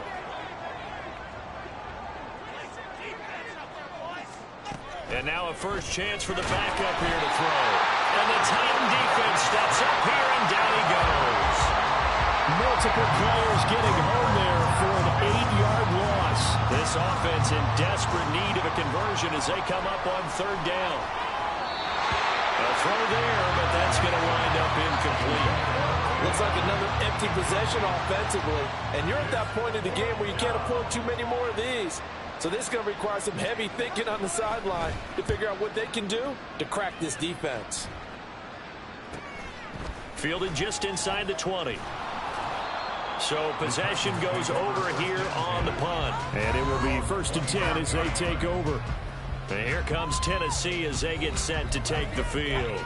And now a first chance for the backup here to throw. And the Titan defense steps up here, and down he goes. Multiple players getting home there for an 8-yard loss. This offense in desperate need of a conversion as they come up on 3rd down. A throw there, but that's going to wind up incomplete. Looks like another empty possession offensively, and you're at that point of the game where you can't afford too many more of these. So this is going to require some heavy thinking on the sideline to figure out what they can do to crack this defense. Fielded just inside the 20. So possession goes over here on the punt. And it will be 1st and 10 as they take over. And here comes Tennessee as they get set to take the field.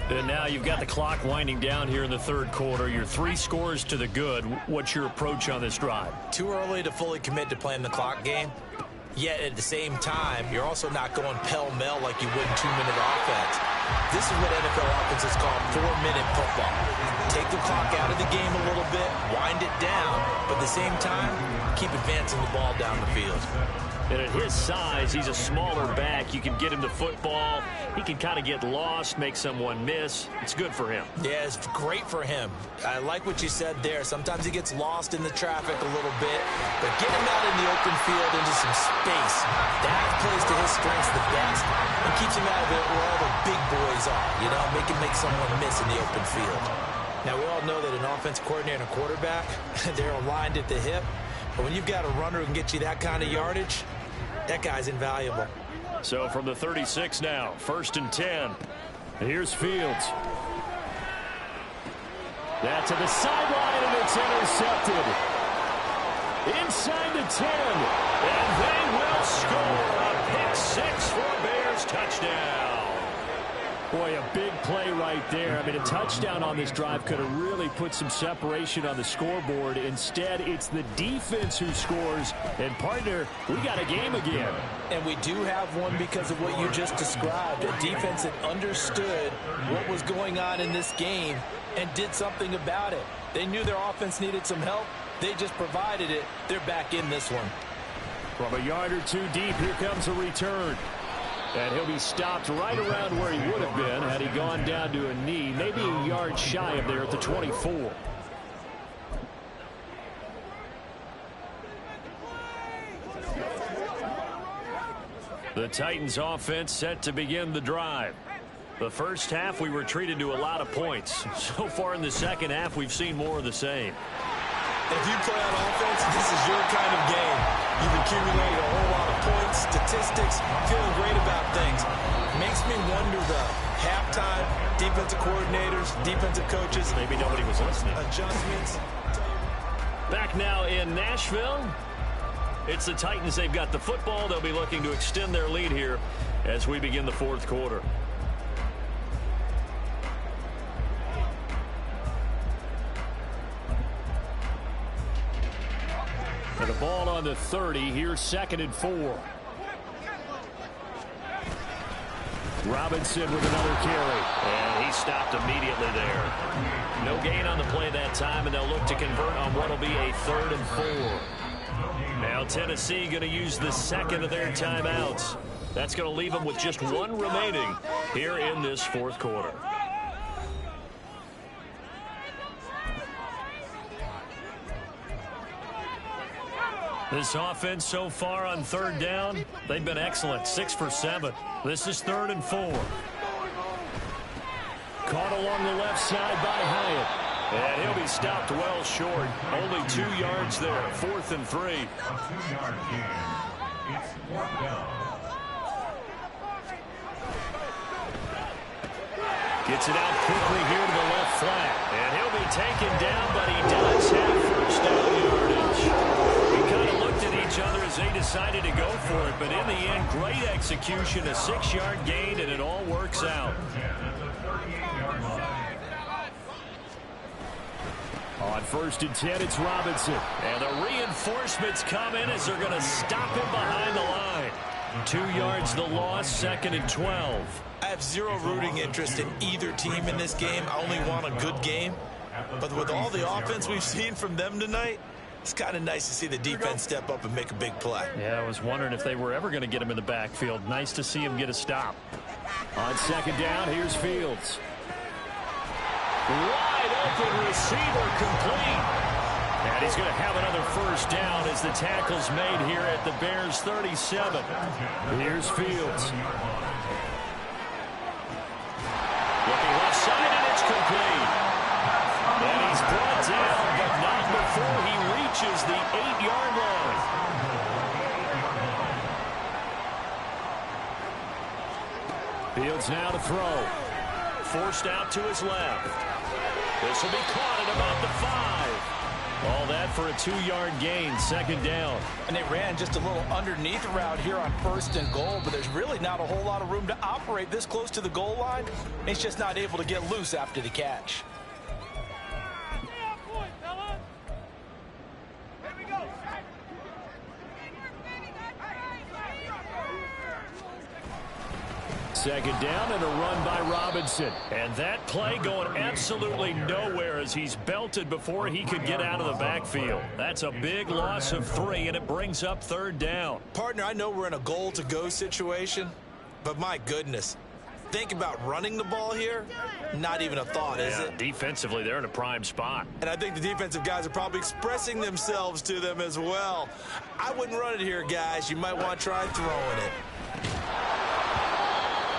And now you've got the clock winding down here in the 3rd quarter. You're 3 scores to the good. What's your approach on this drive? Too early to fully commit to playing the clock game. Yet at the same time, you're also not going pell-mell like you would in 2-minute offense. This is what NFL offenses call 4-minute football. Take the clock out of the game a little bit, wind it down, but at the same time, keep advancing the ball down the field. And at his size, he's a smaller back. You can get him the football. He can kind of get lost, make someone miss. It's good for him. Yeah, it's great for him. I like what you said there. Sometimes he gets lost in the traffic a little bit, but get him out in the open field into some space. That plays to his strengths the best and keeps him out of it where all the big boys are. You know, make someone miss in the open field. Now, we all know that an offensive coordinator and a quarterback, they're aligned at the hip. But when you've got a runner who can get you that kind of yardage, that guy's invaluable. So from the 36 now, 1st and 10. Here's Fields. That to the sideline, and it's intercepted. Inside the 10. And they will score a pick 6 for Bears touchdown. Boy, a big play right there. I mean, a touchdown on this drive could have really put some separation on the scoreboard. Instead, it's the defense who scores. And, partner, we got a game again. And we do have one because of what you just described. A defense that understood what was going on in this game and did something about it. They knew their offense needed some help. They just provided it. They're back in this one. From a yard or two deep, here comes a return. And he'll be stopped right around where he would have been had he gone down to a knee, maybe a yard shy of there at the 24. The Titans offense set to begin the drive. The first half, we were treated to a lot of points. So far in the second half, we've seen more of the same. If you play on offense, this is your kind of game. You've accumulated a whole lot of points, statistics, feeling great about things. Makes me wonder, though, halftime, defensive coordinators, defensive coaches. Maybe nobody was listening. Adjustments. Back now in Nashville. It's the Titans. They've got the football. They'll be looking to extend their lead here as we begin the 4th quarter. And the ball on the 30. Here's 2nd and 4. Robinson with another carry. And he stopped immediately there. No gain on the play that time, and they'll look to convert on what will be a 3rd and 4. Now Tennessee going to use the 2nd of their timeouts. That's going to leave them with just 1 remaining here in this 4th quarter. This offense so far on 3rd down, they've been excellent. 6 for 7. This is 3rd and 4. Caught along the left side by Hyatt. And he'll be stopped well short. Only 2 yards there. 4th and 3. A 2-yard gain. It's 4th down. Gets it out quickly here to the left flat. And he'll be taken down, but he does have 1st down yardage. Each other as they decided to go for it, but in the end, great execution, a 6-yard gain, and it all works out. On 1st and 10, it's Robinson. And the reinforcements come in as they're going to stop him behind the line. 2 yards the loss, 2nd and 12. I have zero rooting interest in either team in this game. I only want a good game. But with all the offense we've seen from them tonight, it's kind of nice to see the defense step up and make a big play. Yeah, I was wondering if they were ever going to get him in the backfield. Nice to see him get a stop. On 2nd down, here's Fields. Wide open receiver complete. And he's going to have another 1st down as the tackle's made here at the Bears' 37. Here's Fields. Looking left side, and it's complete. And he's brought down now to throw. Forced out to his left. This will be caught at about the 5. All that for a 2-yard gain, second down. And they ran just a little underneath route here on 1st and goal, but there's really not a whole lot of room to operate this close to the goal line. He's just not able to get loose after the catch. Second down and a run by Robinson. And that play going absolutely nowhere as he's belted before he could get out of the backfield. That's a big loss of 3, and it brings up 3rd down. Partner, I know we're in a goal-to-go situation, but my goodness. Think about running the ball here. Not even a thought, is it? Defensively, they're in a prime spot. And I think the defensive guys are probably expressing themselves to them as well. I wouldn't run it here, guys. You might want to try throwing it.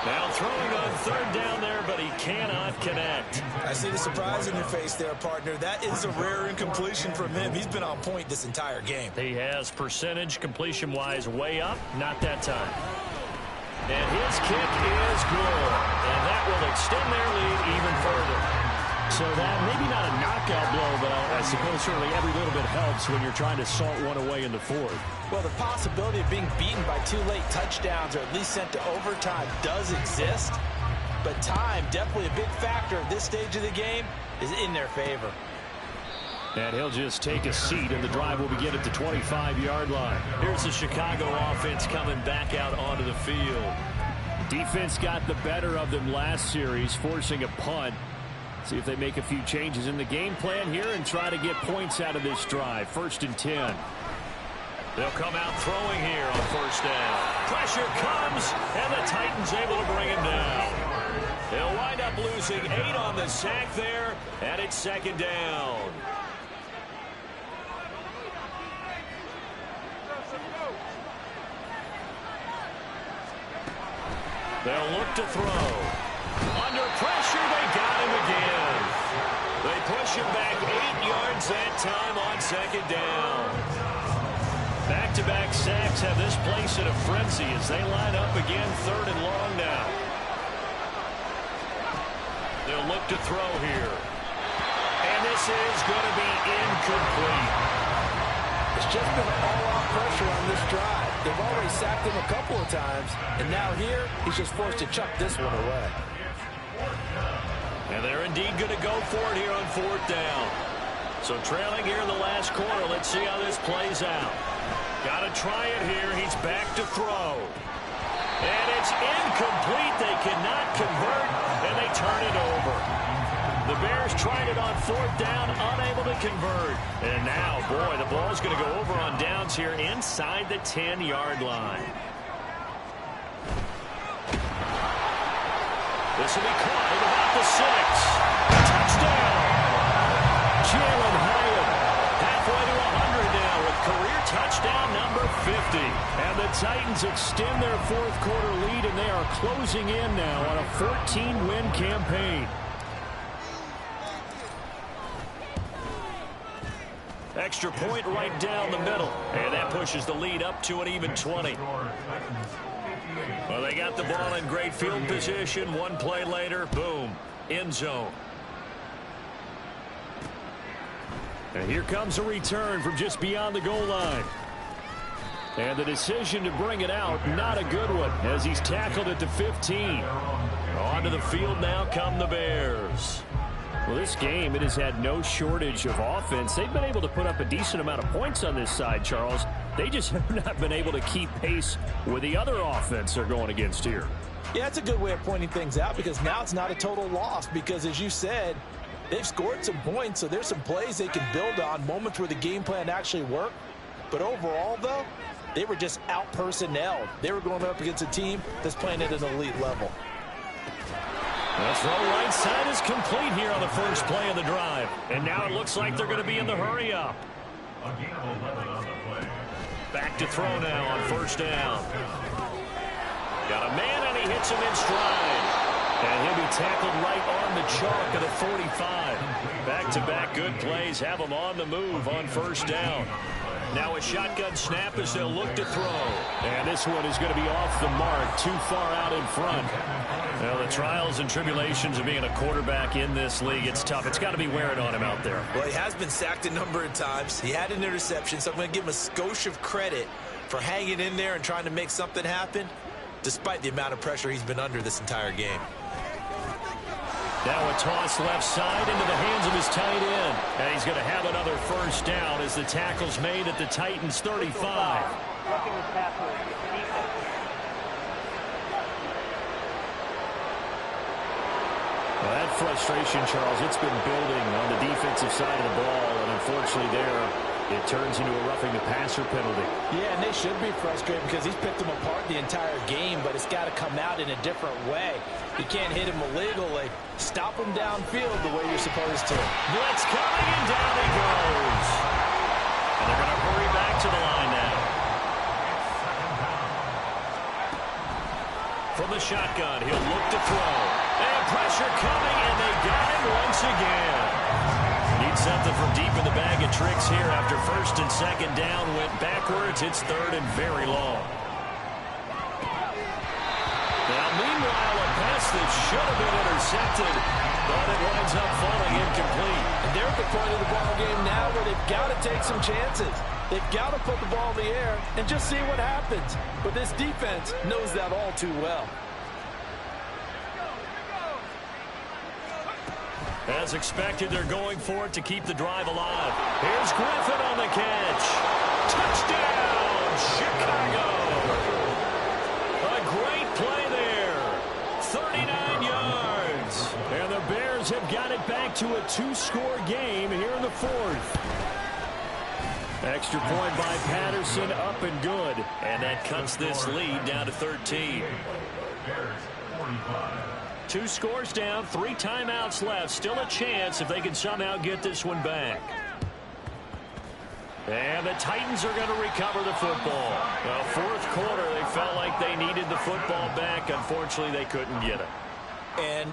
Now throwing on 3rd down there, but he cannot connect. I see the surprise in your face there, partner. That is a rare incompletion from him. He's been on point this entire game. He has percentage completion-wise way up, not that time. And his kick is good. And that will extend their lead even further. So that, maybe not a knockout blow, but I suppose certainly every little bit helps when you're trying to salt one away in the 4th. Well, the possibility of being beaten by 2 late touchdowns or at least sent to overtime does exist. But time, definitely a big factor at this stage of the game, is in their favor. And he'll just take a seat, and the drive will begin at the 25-yard line. Here's the Chicago offense coming back out onto the field. Defense got the better of them last series, forcing a punt. See if they make a few changes in the game plan here and try to get points out of this drive. 1st and 10. They'll come out throwing here on 1st down. Pressure comes, and the Titans able to bring him down. They'll wind up losing 8 on the sack there, and it's 2nd down. They'll look to throw. Under pressure, they got him again. They push him back 8 yards that time on 2nd down. Back-to-back sacks have this place in a frenzy as they line up again 3rd and long now. They'll look to throw here. And this is going to be incomplete. It's just been all-out pressure on this drive. They've already sacked him a couple of times, and now here, he's just forced to chuck this one away. And they're indeed going to go for it here on 4th down. So trailing here in the last quarter, let's see how this plays out. Got to try it here. He's back to throw. And it's incomplete. They cannot convert, and they turn it over. The Bears tried it on 4th down, unable to convert. And now, boy, the ball's going to go over on downs here inside the 10-yard line. This will be caught at about the 6. Touchdown! Jalen Hyatt halfway to 100 now with career touchdown number 50. And the Titans extend their 4th quarter lead, and they are closing in now on a 14-win campaign. Extra point right down the middle. And that pushes the lead up to an even 20. Well, they got the ball in great field position. One play later, boom, end zone. And here comes a return from just beyond the goal line. And the decision to bring it out, not a good one, as he's tackled at the 15. Onto the field now come the Bears. Well, this game, it has had no shortage of offense. They've been able to put up a decent amount of points on this side, Charles. They just have not been able to keep pace with the other offense they're going against here. Yeah, that's a good way of pointing things out, because now it's not a total loss, because as you said, they've scored some points, so there's some plays they can build on, moments where the game plan actually worked. But overall, though, they were just out-personnelled. They were going up against a team that's playing at an elite level. The throw right side is complete here on the first play of the drive. And now it looks like they're going to be in the hurry-up. Back to throw now on 1st down. Got a man, and he hits him in stride. And he'll be tackled right on the chalk of the 45. Back-to-back good plays have him on the move on 1st down. Now a shotgun snap as they'll look to throw. And this one is going to be off the mark, too far out in front. Well, the trials and tribulations of being a quarterback in this league, it's tough. It's got to be wearing on him out there. Well, he has been sacked a number of times. He had an interception, so I'm going to give him a skosh of credit for hanging in there and trying to make something happen, despite the amount of pressure he's been under this entire game. Now a toss left side into the hands of his tight end. And he's going to have another first down as the tackle's made at the Titans' 35. Roughing the passer, defense. Well, that frustration, Charles, it's been building on the defensive side of the ball, and unfortunately there, it turns into a roughing the passer penalty. Yeah, and they should be frustrated because he's picked them apart the entire game, but it's got to come out in a different way. You can't hit him illegally. Stop him downfield the way you're supposed to. Blitz coming, and down he goes. And they're going to hurry back to the line now. From the shotgun, he'll look to throw. And pressure coming, and they got him once again. Need something from deep in the bag of tricks here after first and second down went backwards. It's third and very long. Now, meanwhile, a pass that should have been intercepted, but it winds up falling incomplete. And they're at the point of the ball game now where they've got to take some chances. They've got to put the ball in the air and just see what happens. But this defense knows that all too well. As expected, they're going for it to keep the drive alive. Here's Griffin on the catch. Touchdown, Chicago. A great play there. 39 yards. And the Bears have got it back to a two-score game here in the fourth. Extra point by Patterson, up and good. And that cuts this lead down to 13. Bears 45. 2 scores down, 3 timeouts left. Still a chance if they can somehow get this one back. And the Titans are going to recover the football. Well, fourth quarter, they felt like they needed the football back. Unfortunately, they couldn't get it. And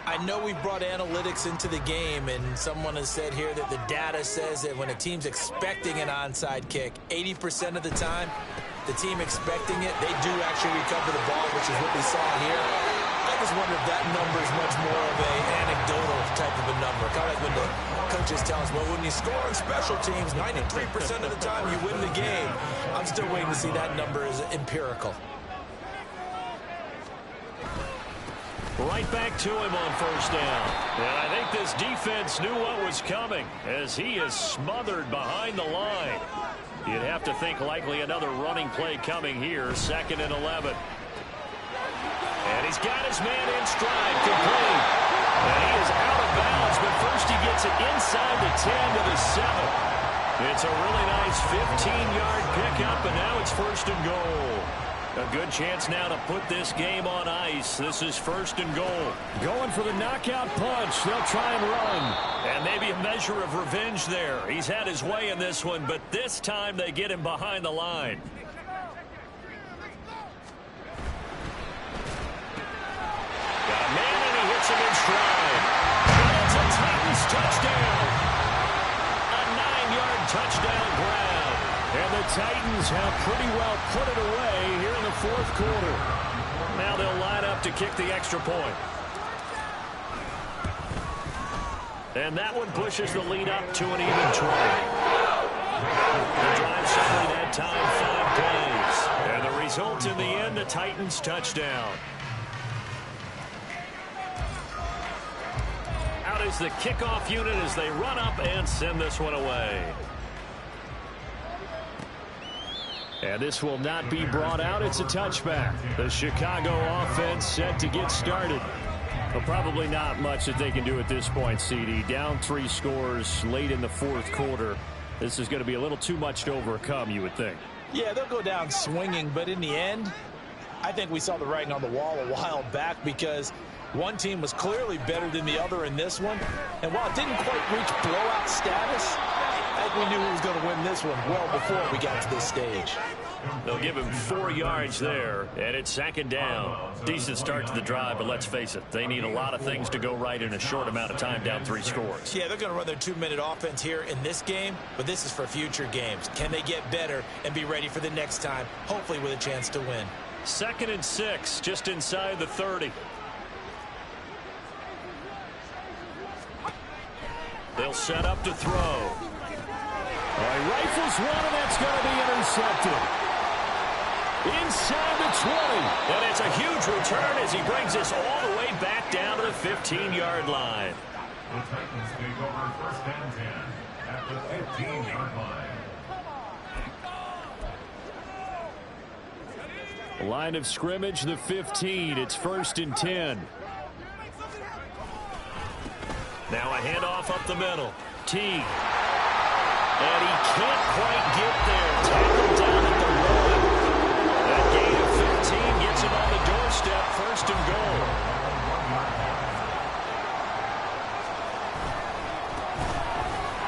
I know we brought analytics into the game, and someone has said here that the data says that when a team's expecting an onside kick, 80% of the time, the team expecting it, they do actually recover the ball, which is what we saw here. I just wonder if that number is much more of an anecdotal type of a number. Kind of like when the coaches tell us, well, when you score on special teams, 93% of the time you win the game. I'm still waiting to see that number is empirical. Right back to him on first down. And I think this defense knew what was coming as he is smothered behind the line. You'd have to think likely another running play coming here, 2nd and 11. And he's got his man in stride, complete. And he is out of bounds, but first he gets it inside the 10 to the 7. It's a really nice 15-yard pickup, and now it's 1st and goal. A good chance now to put this game on ice. This is 1st and goal. Going for the knockout punch. They'll try and run. And maybe a measure of revenge there. He's had his way in this one, but this time they get him behind the line. Got a man, and he hits him in stride. And it's a Titans touchdown. A 9-yard touchdown grab. And the Titans have pretty well put it away here in the fourth quarter. Now they'll line up to kick the extra point. And that one pushes the lead up to an even 20. The drive simply that time 5 plays. And the result in the end, a Titans touchdown. Out is the kickoff unit as they run up and send this one away. And this will not be brought out. It's a touchback. The Chicago offense set to get started. Well, probably not much that they can do at this point, CD. Down 3 scores late in the fourth quarter. This is going to be a little too much to overcome, you would think. Yeah, they'll go down swinging, but in the end, I think we saw the writing on the wall a while back because one team was clearly better than the other in this one. And while it didn't quite reach blowout status, I think we knew who was going to win this one well before we got to this stage. They'll give him 4 yards there, and it's 2nd down. Decent start to the drive, but let's face it, they need a lot of things to go right in a short amount of time, down 3 scores. Yeah, they're going to run their 2-minute offense here in this game, but this is for future games. Can they get better and be ready for the next time, hopefully with a chance to win? 2nd and 6, just inside the 30. They'll set up to throw. He rifles one, and that's going to be intercepted. Inside the 20. And it's a huge return as he brings us all the way back down to the 15-yard line. The Titans take over first and 10 at the 15-yard line. Line of scrimmage, the 15. It's first and 10. Now a handoff up the middle. T. And he can't quite get there. Tackled down at the run. That gain of 15 gets him on the doorstep. First and goal.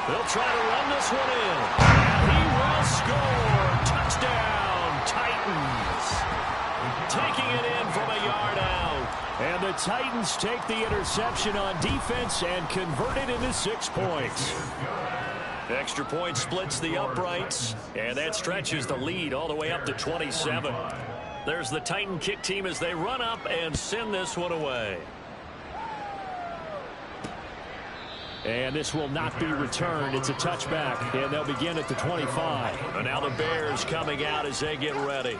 They'll try to run this one in. And he will score. Touchdown, Titans. Taking it in from a yard out. And the Titans take the interception on defense and convert it into 6 points. Extra point splits the uprights, and that stretches the lead all the way up to 27. There's the Titan kick team as they run up and send this one away. And this will not be returned. It's a touchback, and they'll begin at the 25. And now the Bears coming out as they get ready.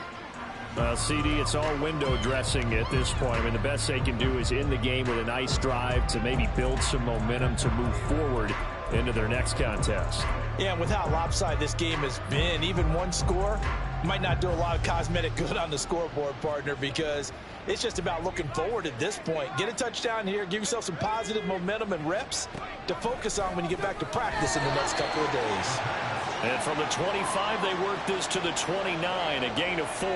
CD, it's all window dressing at this point. I mean, the best they can do is end the game with a nice drive to maybe build some momentum to move forward into their next contest. Yeah, and with how lopsided this game has been, even one score might not do a lot of cosmetic good on the scoreboard, partner, because it's just about looking forward at this point. Get a touchdown here, give yourself some positive momentum and reps to focus on when you get back to practice in the next couple of days. And from the 25, they work this to the 29, a gain of 4.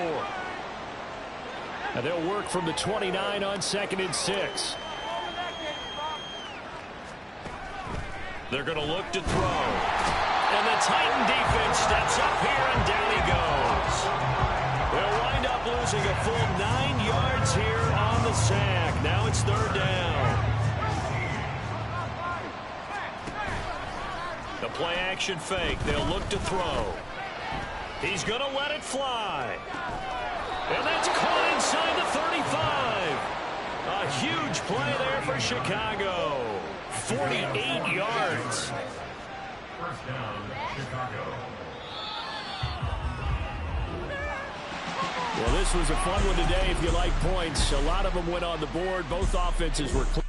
And they'll work from the 29 on 2nd and 6. They're going to look to throw. And the Titan defense steps up here, and down he goes. They'll wind up losing a full 9 yards here on the sack. Now it's 3rd down. The play action fake. They'll look to throw. He's going to let it fly. And that's caught inside the 35. A huge play there for Chicago. 48 yards. First down, Chicago. Well, this was a fun one today if you like points. A lot of them went on the board. Both offenses were clear.